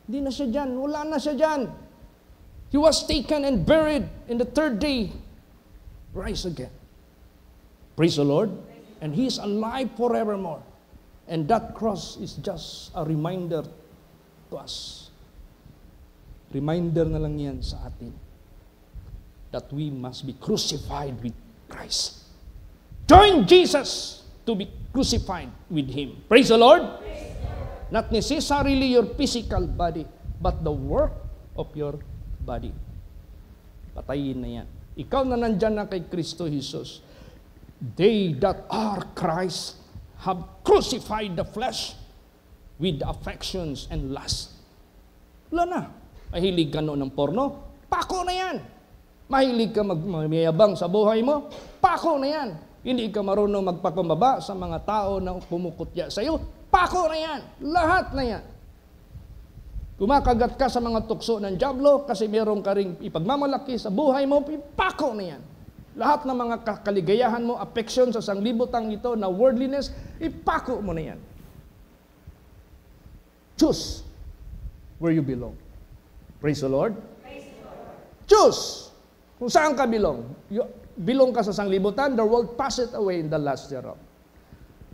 Hindi na siya dyan. Wala na siya dyan. He was taken and buried, in the third day, rise again. Praise the Lord. And He is alive forevermore. And that cross is just a reminder to us. Reminder na lang yan sa atin that we must be crucified with Christ. Join Jesus to be crucified with Him. Praise the Lord. Not necessarily your physical body, but the work of your body. Patayin na yan. Ikaw na nandyan na kay Kristo Jesus. They that are Christ have crucified the flesh with affections and lust. Wala na. Mahilig ka noon ng porno? Pako na yan. Mahilig ka magmayabang sa buhay mo? Pako na yan. Hindi ka marunong magpakumbaba sa mga tao na pumukutya sa iyo? Pako na yan. Lahat na yan. Kumakagat ka sa mga tukso ng dyablo kasi meron ka ring ipagmamalaki sa buhay mo, pako na yan. Lahat ng mga kaligayahan mo, affection sa sanglibutang ito na worldliness, ipako mo na yan. Choose where you belong. Praise the Lord. Praise the Lord. Choose kung saan ka belong. Belong ka sa sanglibutan, the world pass it away in the last thereof.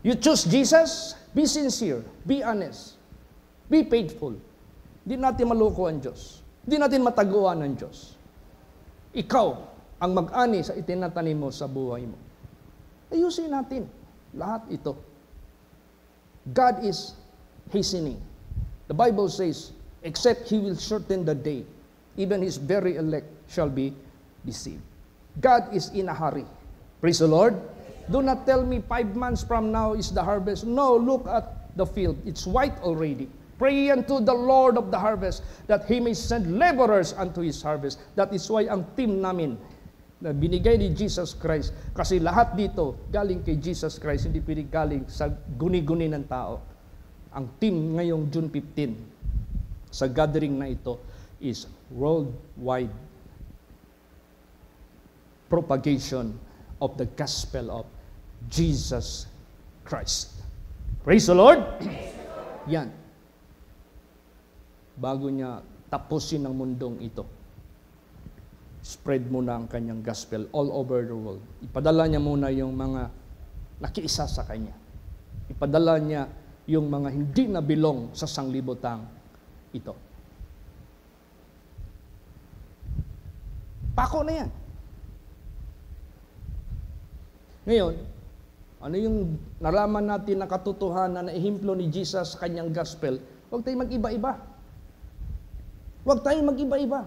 You choose Jesus, be sincere, be honest, be faithful. Hindi natin maloko ang Diyos. Hindi natin mataguan ang Diyos. Ikaw ang mag-ani sa itinatanim mo sa buhay mo. Ayusin natin lahat ito. God is hastening. The Bible says, except He will shorten the day, even His very elect shall be deceived. God is in a hurry. Praise the Lord. Do not tell me 5 months from now is the harvest. No, look at the field. It's white already. Pray unto the Lord of the harvest that He may send laborers unto His harvest. That is why ang team namin na binigay ni Jesus Christ, kasi lahat dito galing kay Jesus Christ, hindi pwede galing sa guni-guni ng tao. Ang team ngayong June 15 sa gathering na ito is worldwide propagation of the gospel of Jesus Christ. Praise the Lord! Yan. Bago niya tapusin ang mundong ito, spread muna ang kanyang gospel all over the world. Ipadala niya muna yung mga nakiisa sa kanya. Ipadala niya yung mga hindi na belong sa sanglibutang ito. Pako na yan. Ngayon, Ano yung nalaman natin na katotohanan na ehemplo ni Jesus sa kanyang gospel? Huwag tayong mag-iba-iba. Huwag tayong mag-iba-iba.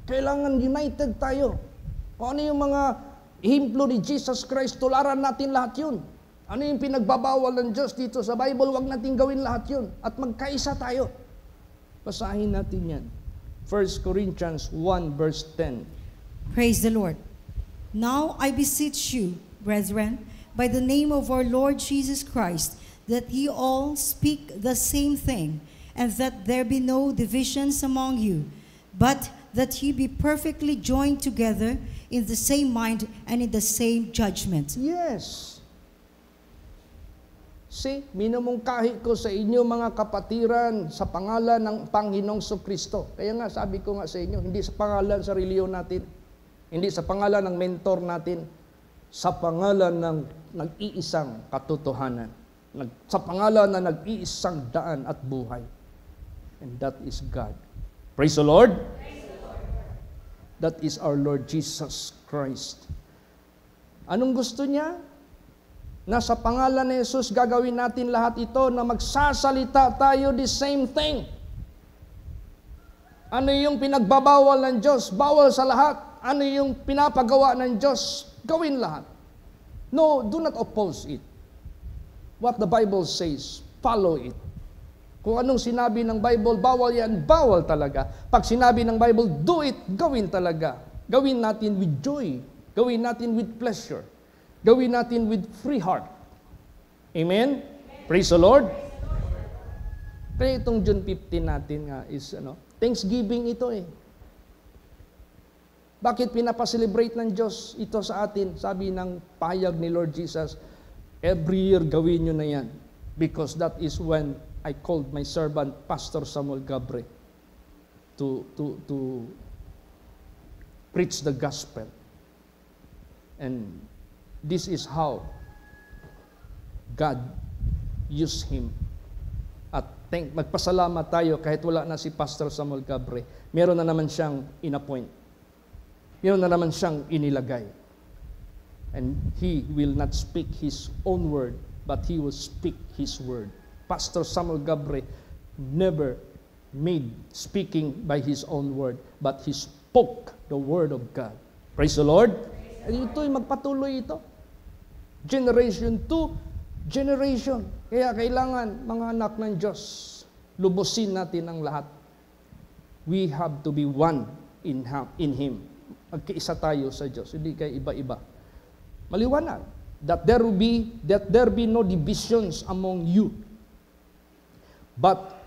Kailangan united tayo. Kung ano yung mga ehemplo ni Jesus Christ, tularan natin lahat yun. Ano yung pinagbabawal ng Diyos dito sa Bible, huwag natin gawin lahat yun. At magkaisa tayo. Basahin natin yan. 1 Corinthians 1 verse 10. Praise the Lord. Now I beseech you, brethren, by the name of our Lord Jesus Christ, that ye all speak the same thing, and that there be no divisions among you, but that ye be perfectly joined together in the same mind and in the same judgment. Yes. See, minumungkahi ko sa inyo mga kapatiran sa pangalan ng Panginoong Kristo. Kaya nga, sabi ko nga sa inyo, hindi sa pangalan sa reliyon natin, hindi sa pangalan ng mentor natin, sa pangalan ng nag-iisang katotohanan, sa pangalan na nag-iisang daan at buhay. And that is God. Praise the Lord. Praise the Lord. That is our Lord Jesus Christ. Anong gusto niya? Na sa pangalan ni Jesus gagawin natin lahat ito na magsasalita tayo the same thing. Ano yung pinagbabawal ng Diyos? Bawal sa lahat. Ano yung pinapagawa ng Diyos? Gawin lahat. No, do not oppose it. What the Bible says, follow it. Kung anong sinabi ng Bible, bawal yan, bawal talaga. Pag sinabi ng Bible, do it, gawin talaga. Gawin natin with joy. Gawin natin with pleasure. Gawin natin with free heart. Amen? Praise the Lord. Kaya itong June 15 natin nga is, Thanksgiving ito eh. Bakit pinapaselebrate ng Diyos ito sa atin? Sabi ng pahayag ni Lord Jesus, every year gawin nyo na yan. Because that is when I called my servant, Pastor Samuel Gabre, to preach the gospel. And this is how God used him. At magpasalamat tayo kahit wala na si Pastor Samuel Gabre. Meron na naman siyang inappoint. Meron na naman siyang inilagay. And he will not speak his own word, but he will speak his word. Pastor Samuel Gabre never made speaking by his own word, but he spoke the word of God. Praise the Lord. Ito'y magpatuloy ito. Generation to generation. Kaya kailangan, mga anak ng Diyos, lubusin natin ang lahat. We have to be one in Him. Magkaisa tayo sa Diyos. Hindi kayo iba-iba. Maliwanag. That there be no divisions among you. But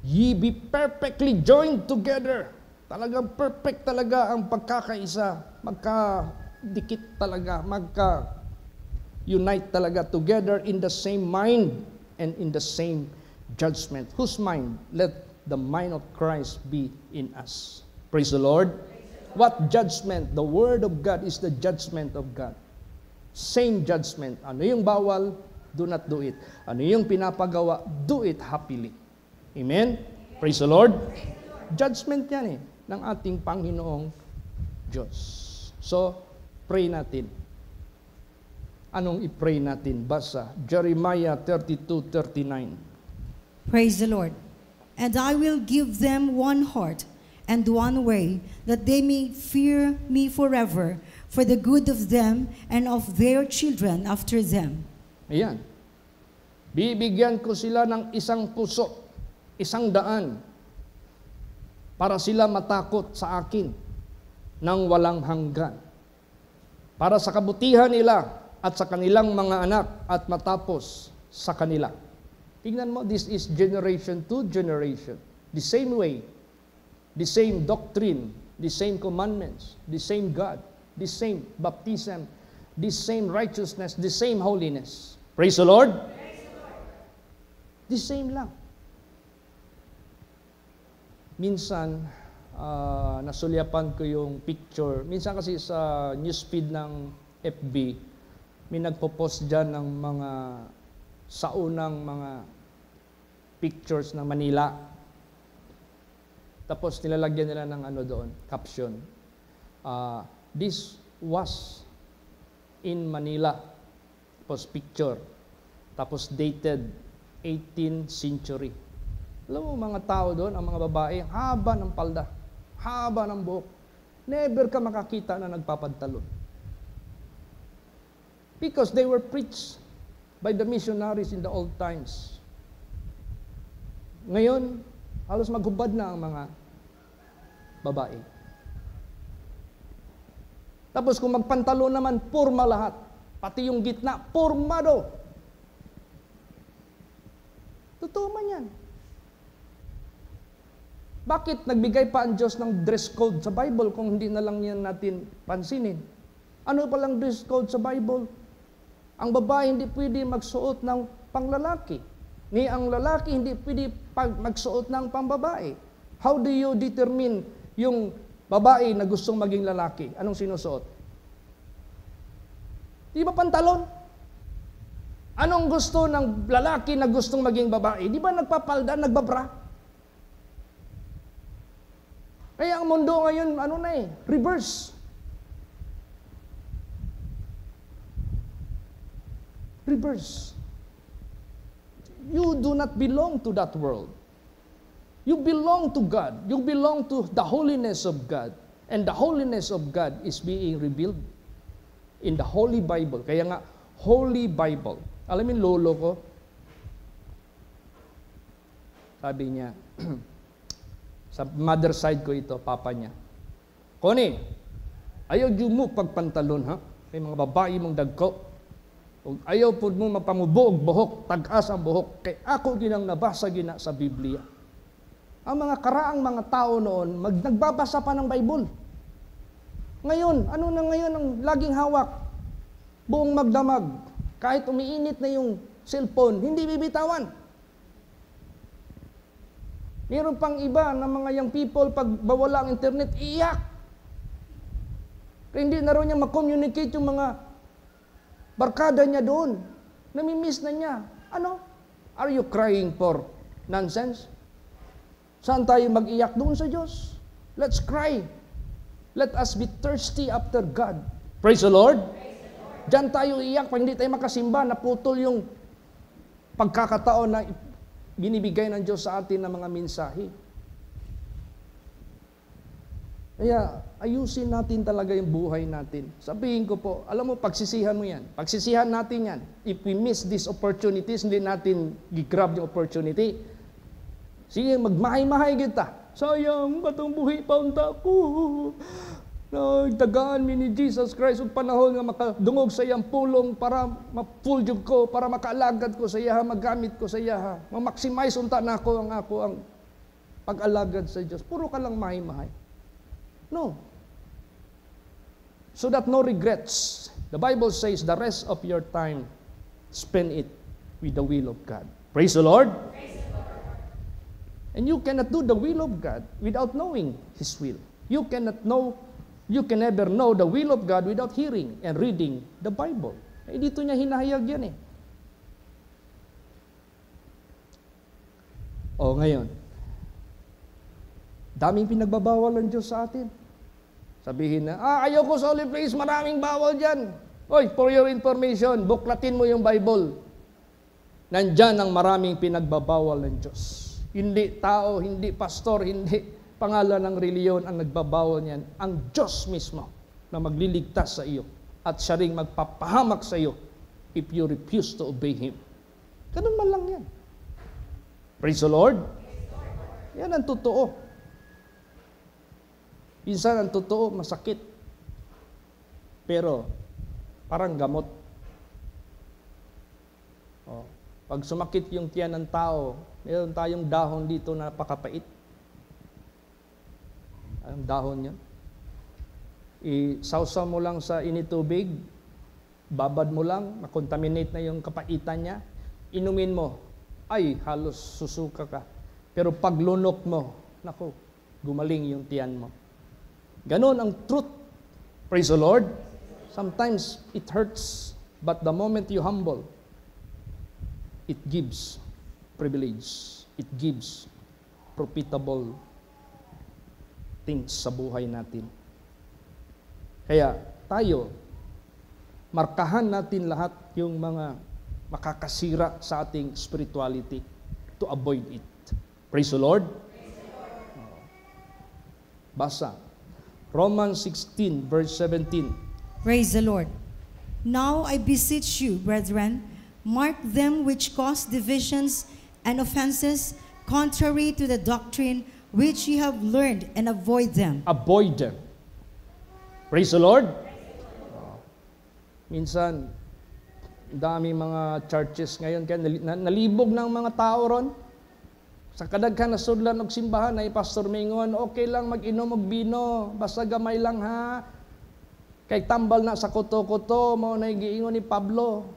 ye be perfectly joined together. Talagang perfect talaga ang pagkakaisa. Magka-dikit talaga. Magka-unite talaga together in the same mind and in the same judgment. Whose mind? Let the mind of Christ be in us. Praise the Lord. What judgment? The Word of God is the judgment of God. Same judgment. Ano yung bawal? Do not do it. Ano yung pinapagawa? Do it happily. Amen? Praise the Lord. Judgment yan eh, ng ating Panginoong Diyos. So, pray natin. Anong i-pray natin? Basa, Jeremiah 32:39. Praise the Lord. And I will give them one heart and one way, that they may fear me forever, for the good of them and of their children after them. Ayan. Bibigyan ko sila ng isang puso, isang daan, para sila matakot sa akin ng walang hanggan. Para sa kabutihan nila at sa kanilang mga anak at matapos sa kanila. Tingnan mo, this is generation to generation. The same way, the same doctrine, the same commandments, the same God, the same baptism, the same righteousness, the same holiness. Praise the Lord. Praise the Lord. The same lang. Minsan, nasulyapan ko yung picture. Minsan kasi sa newsfeed ng FB, may nagpo-post dyan ng mga saunang mga pictures ng Manila. Tapos nilalagyan nila ng ano doon, caption. This was in Manila. Tapos picture. Tapos dated 18th century. Alam mo, mga tao doon, ang mga babae, haba ng palda, haba ng buhok. Never ka makakita na nagpapantalon. Because they were preached by the missionaries in the old times. Ngayon, halos maghubad na ang mga babae. Tapos kung magpantalon naman, porma lahat. Pati yung gitna, pormado. Totoo man yan. Bakit nagbigay pa ang Diyos ng dress code sa Bible kung hindi na lang yan natin pansinin? Ano palang dress code sa Bible? Ang babae hindi pwede magsuot ng panglalaki. Ni ang lalaki hindi pwede magsuot ng pambabae. How do you determine yung babae na gustong maging lalaki? Anong sinusuot? Di ba pantalon? Anong gusto ng lalaki na gustong maging babae? Di ba nagpapalda, nagbabra? Kaya ang mundo ngayon, reverse. Reverse. You do not belong to that world. You belong to God. You belong to the holiness of God. And the holiness of God is being revealed in the Holy Bible. Kaya nga, Holy Bible. Alam mo yung lolo ko? Sabi niya, sa mother side ko ito, papa niya. Connie, ayaw mo pagpantalon, ha? May mga babae mong dagko. Ayaw po mo mapangubuog buhok, tag-as ang buhok. Kaya ako ginang nabasa gina sa Biblia. Ang mga karaang mga tao noon, nagbabasa pa ng Bible. Ngayon, ano na ngayon ang laging hawak? Buong magdamag. Kahit umiinit na yung cellphone, hindi bibitawan. Meron pang iba na mga young people, pag bawala ang internet, iyak. Kaya hindi na rin niya makommunicate yung mga barkada niya doon. Namimiss na niya. Ano? Are you crying for nonsense? Saan tayo mag-iyak? Doon sa Diyos. Let's cry. Let us be thirsty after God. Praise the Lord. Diyan tayo iyak pag hindi tayo makasimba, naputol yung pagkakataon na binibigay ng Diyos sa atin ng mga mensahe. Kaya, ayusin natin talaga yung buhay natin. Sabihin ko po, alam mo, pagsisihan mo yan. Pagsisihan natin yan. If we miss these opportunities, hindi natin gigrab yung opportunity. Sige, magmahay-mahay kita. Sayang, batong buhi pa unta ko. Nagtagaan mi ni Jesus Christ ang panahon nga makadungog sa iyang pulong para ma-fulgjug ko, para makaalagad ko sa iyaha, magamit ko sa iyaha. Ma-maximize unta na ako ang pag-alagad sa Diyos. Puro ka lang mahay-mahay. No. So that no regrets. The Bible says the rest of your time, spend it with the will of God. Praise the Lord. Praise the Lord. And you cannot do the will of God without knowing His will. You can never know the will of God without hearing and reading the Bible. Eh, dito niya hinahayag yan eh. O ngayon, daming pinagbabawal ng Diyos sa atin. Sabihin na, ayaw ko sa holy place, maraming bawal dyan. Oy, for your information, buklatin mo yung Bible. Nandyan ang maraming pinagbabawal ng Diyos. Hindi tao, hindi pastor, hindi pangalan ng reliyon ang nagbabawal niyan. Ang Diyos mismo na magliligtas sa iyo at siya ring magpapahamak sa iyo if you refuse to obey Him. Ganun man lang yan. Praise the Lord. Yan ang totoo. Minsan ang totoo, masakit. Pero, parang gamot. Pag sumakit yung tiyan ng tao, meron tayong dahon dito na napakapait. Ang dahon yan. Isawsaw mo lang sa initubig, babad mo lang, makontaminate na yung kapaitan niya, inumin mo, ay halos susuka ka. Pero pag lunok mo, naku, gumaling yung tiyan mo. Ganon ang truth. Praise the Lord. Sometimes it hurts, but the moment you humble, it gives privilege. It gives profitable things sa buhay natin. Kaya tayo, markahan natin lahat yung mga makakasira sa ating spirituality to avoid it. Praise the Lord. Basa. Romans 16 verse 17. Praise the Lord. Now I beseech you, brethren, mark them which cause divisions and offenses contrary to the doctrine which ye have learned, and avoid them. Avoid them. Praise the Lord. Minsan, dami mga churches ngayon, kaya nalibog ng mga tao ron. Sa kadaghan na sudlan og simbahan ay Pastor Mingon, okay lang mag-inom og bino, basta gamay lang ha. Kay tambal na sa kuto-kuto, mo na giingon ni Pablo.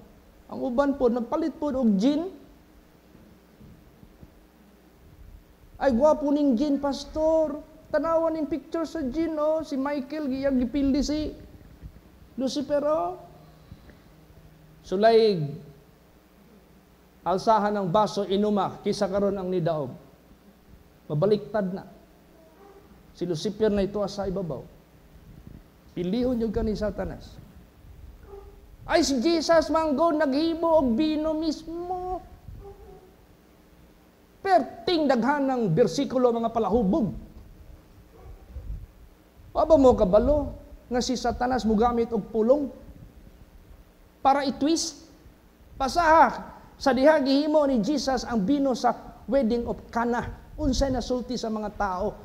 Ang uban po, nagpalit po og gin. Ay, gwapo ning gin, Pastor. Tanawan ning picture sa gin, oh. Si Michael, giyang gipildi si Lucifer, oh. Sulay, alsahan ng baso, inuma, kisa karon ang nidaog. Mabaliktad na. Si Lucifer na ito sa ibabaw. Pilihon yung ka ni Satanas. Ay, si Jesus manggo, naghimo og bino mismo. Perting daghan ng bersikulo mga palahubog. Aba mo kabalo, nga si Satanas mo gamit og pulong para i-twist. Pasaha, sa diha gihimo ni Jesus ang bino sa wedding of Cana. Unsay nasulti sa mga tao.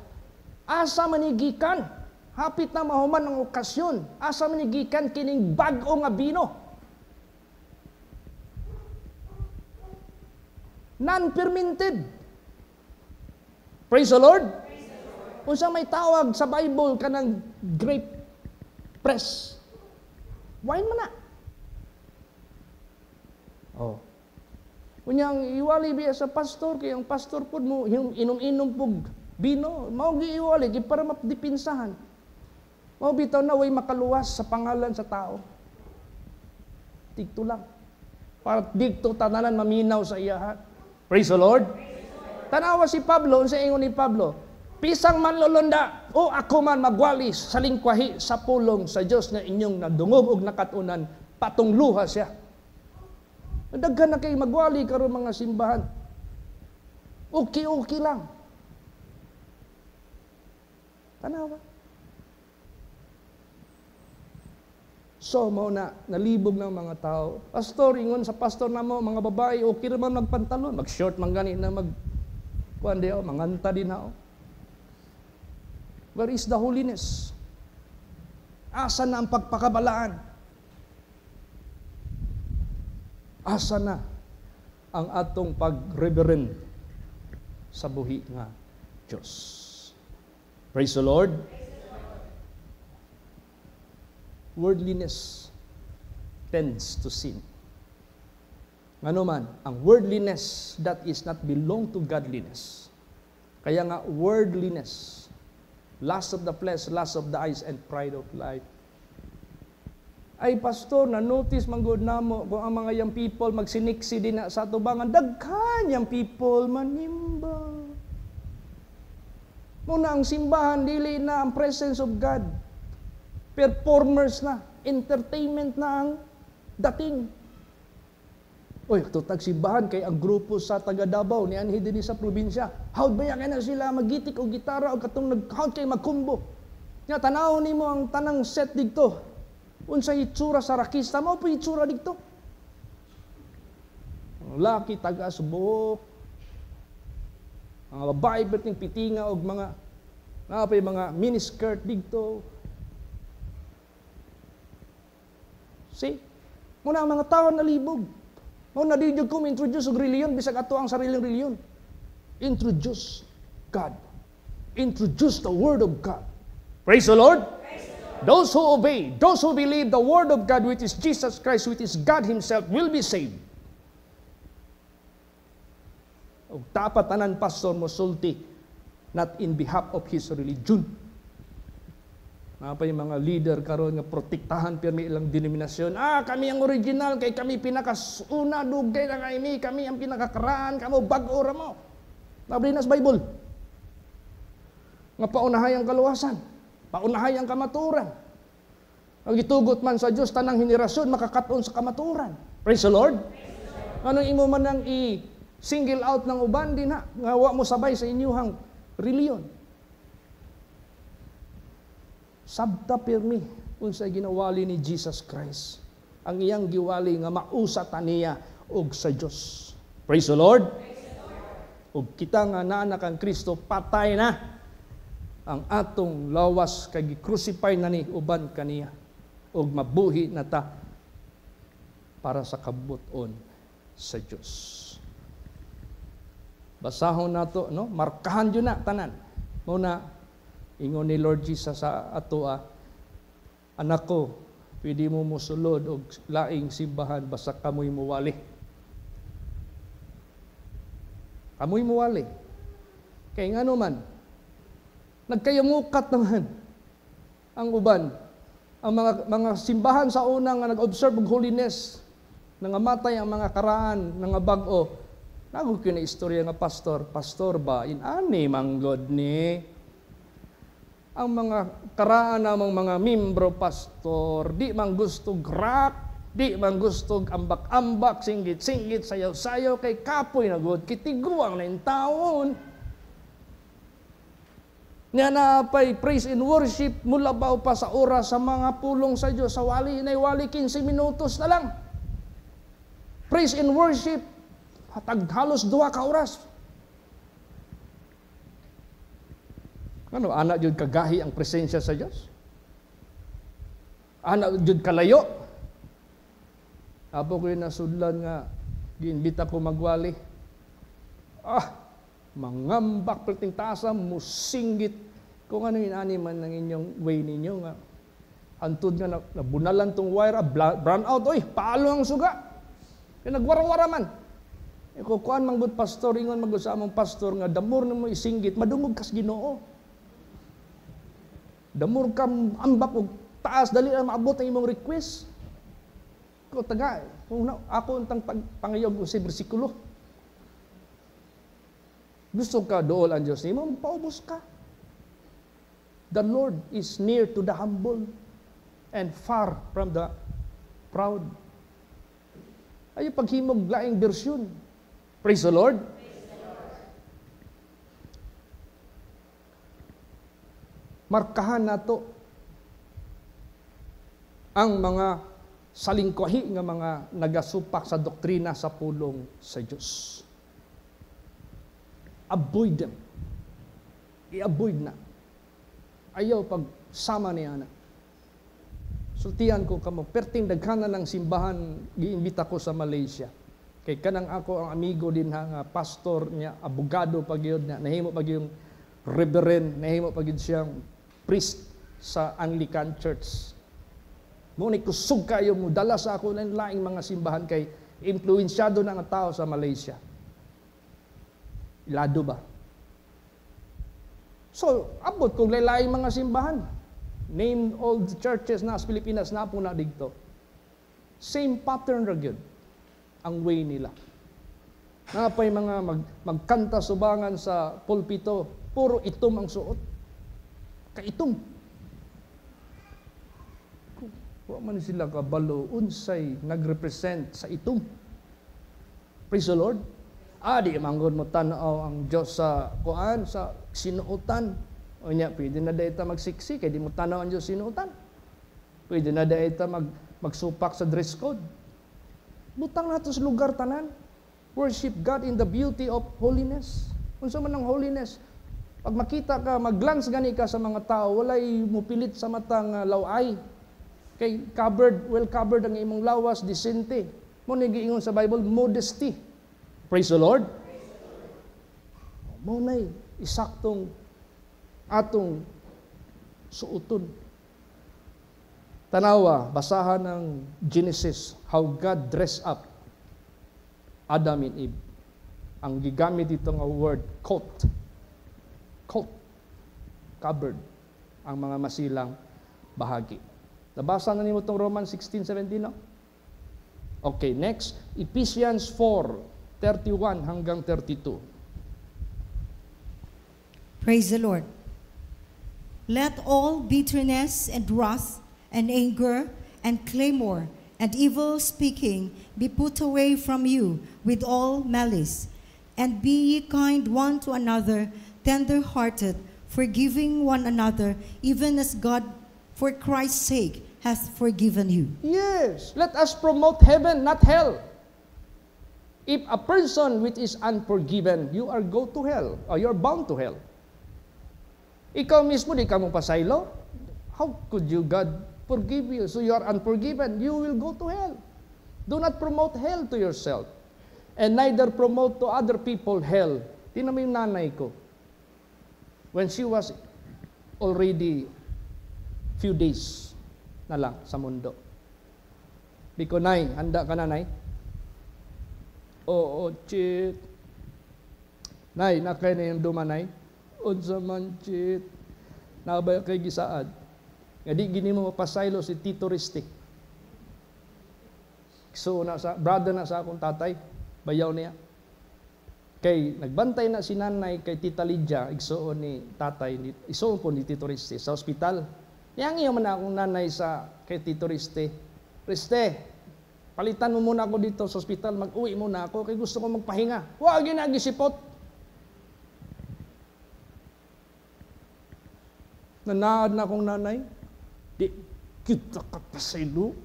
Asa manigikan, hapit na mahuman ang okasyon. Asa manigikan kining bag-o nga bino. Non-fermented. Praise the Lord. Unsa may tawag sa Bible kanang grape press. Wine man na. Oh. Kunyang iwali biya sa pastor, kay ang pastor po mo, yung inom-inom po bino, mao giiwali, para mapdipinsahan. Mao bitaw na way makaluwas sa pangalan sa tao. Tigto lang. Para digto tananan maminaw sa iyahan. Praise the Lord. Tanawa si Pablo, unsa ingon ni Pablo? Pisang manlolonda, o ako man magwalis sa lingkwahi sa pulong sa Dios na inyong nadungog og nakatunan, patungluha siya. Daghan na kay magwali karon mga simbahan. Okay lang. Tanawa. So, mao na, nalibog ng mga tao. Pastor, ingon sa pastor na mo, mga babae, okay naman magpantalon, mag-short, gani na kuan di, manganta din na. Where is the holiness? Asa na ang pagpakabalaan? Asa na ang atong pag-reverend sa buhi nga Diyos? Praise the Lord. Worldliness tends to sin. Ano man, ang worldliness that is not belong to godliness. Kaya nga, worldliness, lust of the flesh, lust of the eyes, and pride of life. Ay, pastor, na-notice manggod na mo kung ang mga young people magsiniksi din na sa tubangan, daghan young people manimba. Muna ang simbahan, dili na ang presence of God. Performers na, entertainment na ang dating. Uy, tutag simbahan kay ang grupo sa taga Davao ni anhi dinhi sa probinsya. Howd ba yan na sila magitik o gitara o katong nag-count kay magkumbo. Nga tanaw nimo ang tanang set dito. Unsay itsura sa rakista mo po itsura dito. Ang laki taga subok. Mga babae berting pitinga og mga napay mga miniskirt dito. See? Muna ang mga tao nalibog. Muna di ko introduce og reliyon bisag ato ang sariling reliyon. Introduce God. Introduce the Word of God. Praise the Lord. Those who obey, those who believe the Word of God, which is Jesus Christ, which is God Himself, will be saved. O dapat tanan pastor mo sulti, not in behalf of his religion. Mga mga leader karon nga protektahan pirmi ilang denominasyon. Kami ang original, kay kami pinakasuna, dugay na kami ang pinakakaraan, kamo bag-o ra mo. Nabli na sa Bible. Nga paunahay ang kaluwasan. Paunahay ang kamaturan. Ang gitugot man sa Dios tanang henerasyon makakaton sa kamaturan. Praise the Lord. Ano imo man nang i-single out ng uban din ha, nga wa mo sabay sa inyuhang reliyon. Sabta pirmi unsay ginawali ni Jesus Christ. Ang iyang giwali nga mausatan niya og sa Dios. Praise the Lord. Ug kita nga naa kang Kristo patay na ang atong lawas kay gi-crucify na ni uban kaniya ug mabuhi na ta para sa kabuton sa Dios. Basahon nato no, markahan jud na tanan. Muna ingon ni Lord Jesus sa atoa, anak ko, pwede mo mosulod og laing simbahan basta kamoy muwali. Kamoy muwali. Kay ngano man, nagkayamukat naman ang uban. Ang mga simbahan sa unang nga nag-observe og holiness, nangamatay ang mga karaan, nga bag-o. Nago kina istorya nga pastor ba, inani manggod ni ang mga karaan namang mga membro pastor, di man gusto rock, di man gusto ambak-ambak, singgit-singgit, sayaw-sayaw, kay kapoy na god, kitiguang na yung taon. Nga na pa'y praise and worship, mula ba pa sa oras sa mga pulong sa Diyos, sa wali, na wali 15 minutos na lang. Praise and worship, hatag halos 2 ka oras. Ano, anak jud kagahi ang presensya sa Diyos? Anak jud kalayo? Apo ko yung nasudlan nga, giinbita ko magwali. Mangambak perting tasa, musinggit. Kung ano yung animan ng inyong way ninyo nga. Antod nga, nabunalan tong wire, brown out, oy, paalo ang suga. Kaya nagwara-wara man. Kukuan manggod pastor, ingon manggod sa among pastor nga, damor na mo isinggit, madungog kas Ginoo. Damor ka ambak og taas, dali na maabot ang imong request. Kung taga, ako untang pangayog sa bersikulo. Gusto ka dool ang Diyos nimo, paubos ka. The Lord is near to the humble and far from the proud. Ay paghimog laing bersyon. Praise the Lord. Markahan nato ang mga salingkuhi nga mga nagasupak sa doktrina sa pulong sa Diyos. Avoid them. I-avoid na. Ayaw pagsama niya na. Sultihan ko kamo, perting daghanan ng simbahan, giimbita ko sa Malaysia. Kay kanang ako ang amigo din nga pastor niya, abogado pagyod niya, nahimo pagyong reverend, nahimo pagyod siyang priest sa Anglican Church. Muna kusog kayo mo, dala sa ako ng laing mga simbahan kay influensyado na nga tao sa Malaysia. Ilado ba? So, abot kung laing mga simbahan. Name all the churches na sa Pilipinas na po na dito. Same pattern ragyod ang way nila. Napay mga magkanta subangan sa pulpito, puro itom ang suot. Kaitom. Wa man sila kabalo unsay nagrepresent sa itom. Praise the Lord. Di manggod mo tanaw ang Diyos sa kuan, sa sinuotan. O niya, pwede na dahil magsiksi, kaya di mo tanaw ang Diyos sinuotan. Pwede na dahil magsupak sa dress code. Butang nato sa lugar tanan. Worship God in the beauty of holiness. Kung sa man ang holiness, pag makita ka, mag-glance gani ka sa mga tao, walay mupilit sa matang laway. Kay covered, well covered ang imong lawas, disente. Muna giingon sa Bible, modesty. Praise the Lord. Muna'y isaktong atong suuton. Tanawa, basahan ng Genesis, how God dressed up Adam and Eve. Ang gigamit dito nga word, coat. Coat. Covered. Ang mga masilang bahagi. Nabasa na nimo itong Romans 16:17, no? Okay, next. Ephesians 4:31 hanggang 32. Praise the Lord. Let all bitterness and wrath and anger, and clamor, and evil speaking be put away from you with all malice. And be ye kind one to another, tender-hearted, forgiving one another, even as God, for Christ's sake, hath forgiven you. Yes, let us promote heaven, not hell. If a person which is unforgiven, you are go to hell, or you're bound to hell. Ikaw mismo, di ka mo pasaylo? How could you, God, forgive you? So you are unforgiven, you will go to hell. Do not promote hell to yourself. And neither promote to other people hell. Tingnan mo yung nanay ko. When she was already few days na lang sa mundo. Biko, Nay, handa ka na, Nay? Oo, chit. Nay, nakay na yung dumanay? Unsa man, chit. Nabay kay gisaad. Nga di gini mo mapasaylo si Tito Ristic. So, brother na sa akong tatay, bayaw niya. Kay nagbantay na si nanay kay Tita Lydia, igsuon ni tatay, isuon po ni Tito Riste sa ospital. Yang iyo man akong nanay sa kay Tito Riste. Riste, palitan mo muna ako dito sa ospital, mag-uwi muna ako kay gusto ko magpahinga. Wa ginagisipot. Nanaad na akong nanay. Di kita kapasaylo.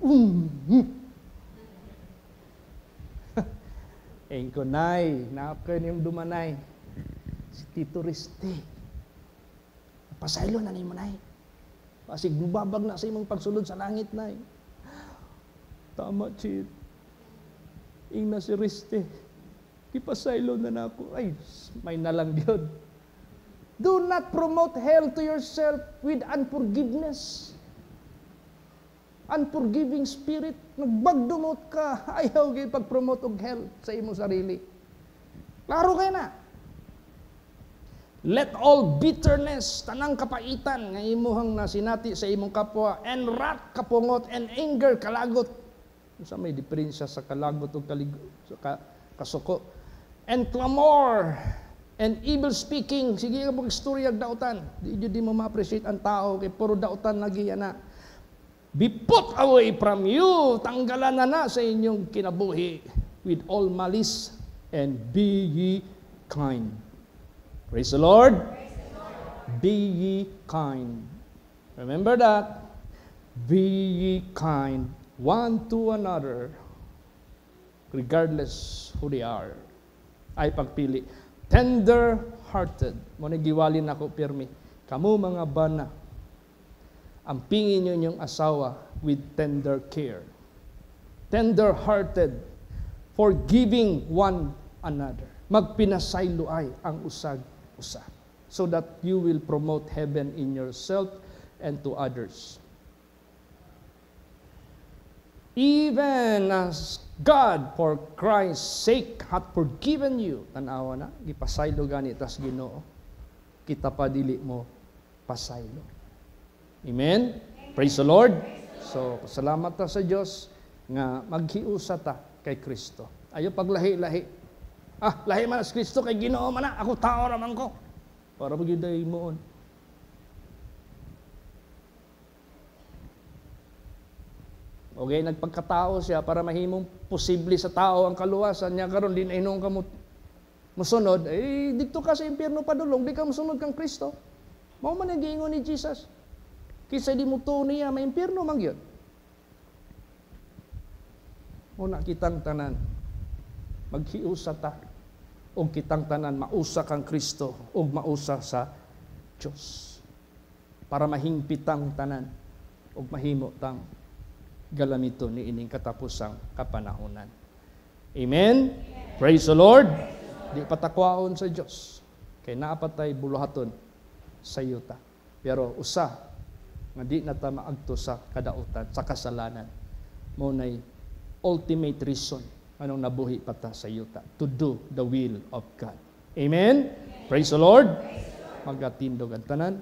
Engko, Nay, naapkan yung dumanay. Si Tito Riste. Pasaylo na ni mo, Nay. Kasi bubabag na sa imong pagsulod sa langit, Nay. Tama, Chit. Ing na si Riste. Ipasaylo na ako. Ay, may nalang yun. Do not promote hell to yourself with unforgiveness. Unforgiving spirit, nagbagdumot ka, ayaw kayo pag-promote og hell sa imong sarili. Klaro kayo na. Let all bitterness, tanang kapaitan, nga imuhang nasinati sa imong kapwa, and wrath, kapungot, and anger, kalagot. Sa may diferensya sa kalagot o kasuko. And clamor, and evil speaking. Sige ka mag-istorya dautan. Di mo ma-appreciate ang tao, kay puro dautan lagi yan na. Be put away from you. Tanggalan na sa inyong kinabuhi with all malice and be ye kind. Praise the Lord. Be ye kind. Remember that. Be ye kind one to another regardless who they are. Ay pagpili. Tender-hearted. Muna giwalin ako pirmi. Kamu mga bana. Ampingin nyo yung asawa with tender care. Tender-hearted, forgiving one another. Magpinasaylo ay ang usag-usa. So that you will promote heaven in yourself and to others. Even as God, for Christ's sake, hath forgiven you. Tanawa na, gipasaylo gani, tas Ginoo. Kita pa dili mo pasaylo. Amen? Praise the Lord. So, salamat ta sa Diyos nga maghiusa ta kay Kristo. Ayo paglahi-lahi. Lahi man sa Kristo kay Ginoo man na, ako tao raman ko. Para magiday moon. Okay, nagpagkatao siya para mahimong posible sa tao ang kaluwasan niya karon din inong ka musunod, dito ka sa impyerno padulong, di ka musunod kang Kristo. Mao man ang giingon ni Jesus. Kisa di mo to niya, may impyerno man yun. Una kitang tanan, maghiusa ta, o kitang tanan, mausa kang Kristo, o mausa sa Diyos. Para mahingpitang tanan, o mahimo tang galamito ni ining katapusang kapanahonan. Amen? Praise the Lord. Di patakwaon sa Diyos. Kay naapatay buluhaton sa yuta. Pero usa, nga di na ta maagto sa kadautan, sa kasalanan. Muna'y ultimate reason anong nabuhi pata sa yuta. To do the will of God. Amen? Praise the Lord. Magatindog ang tanan.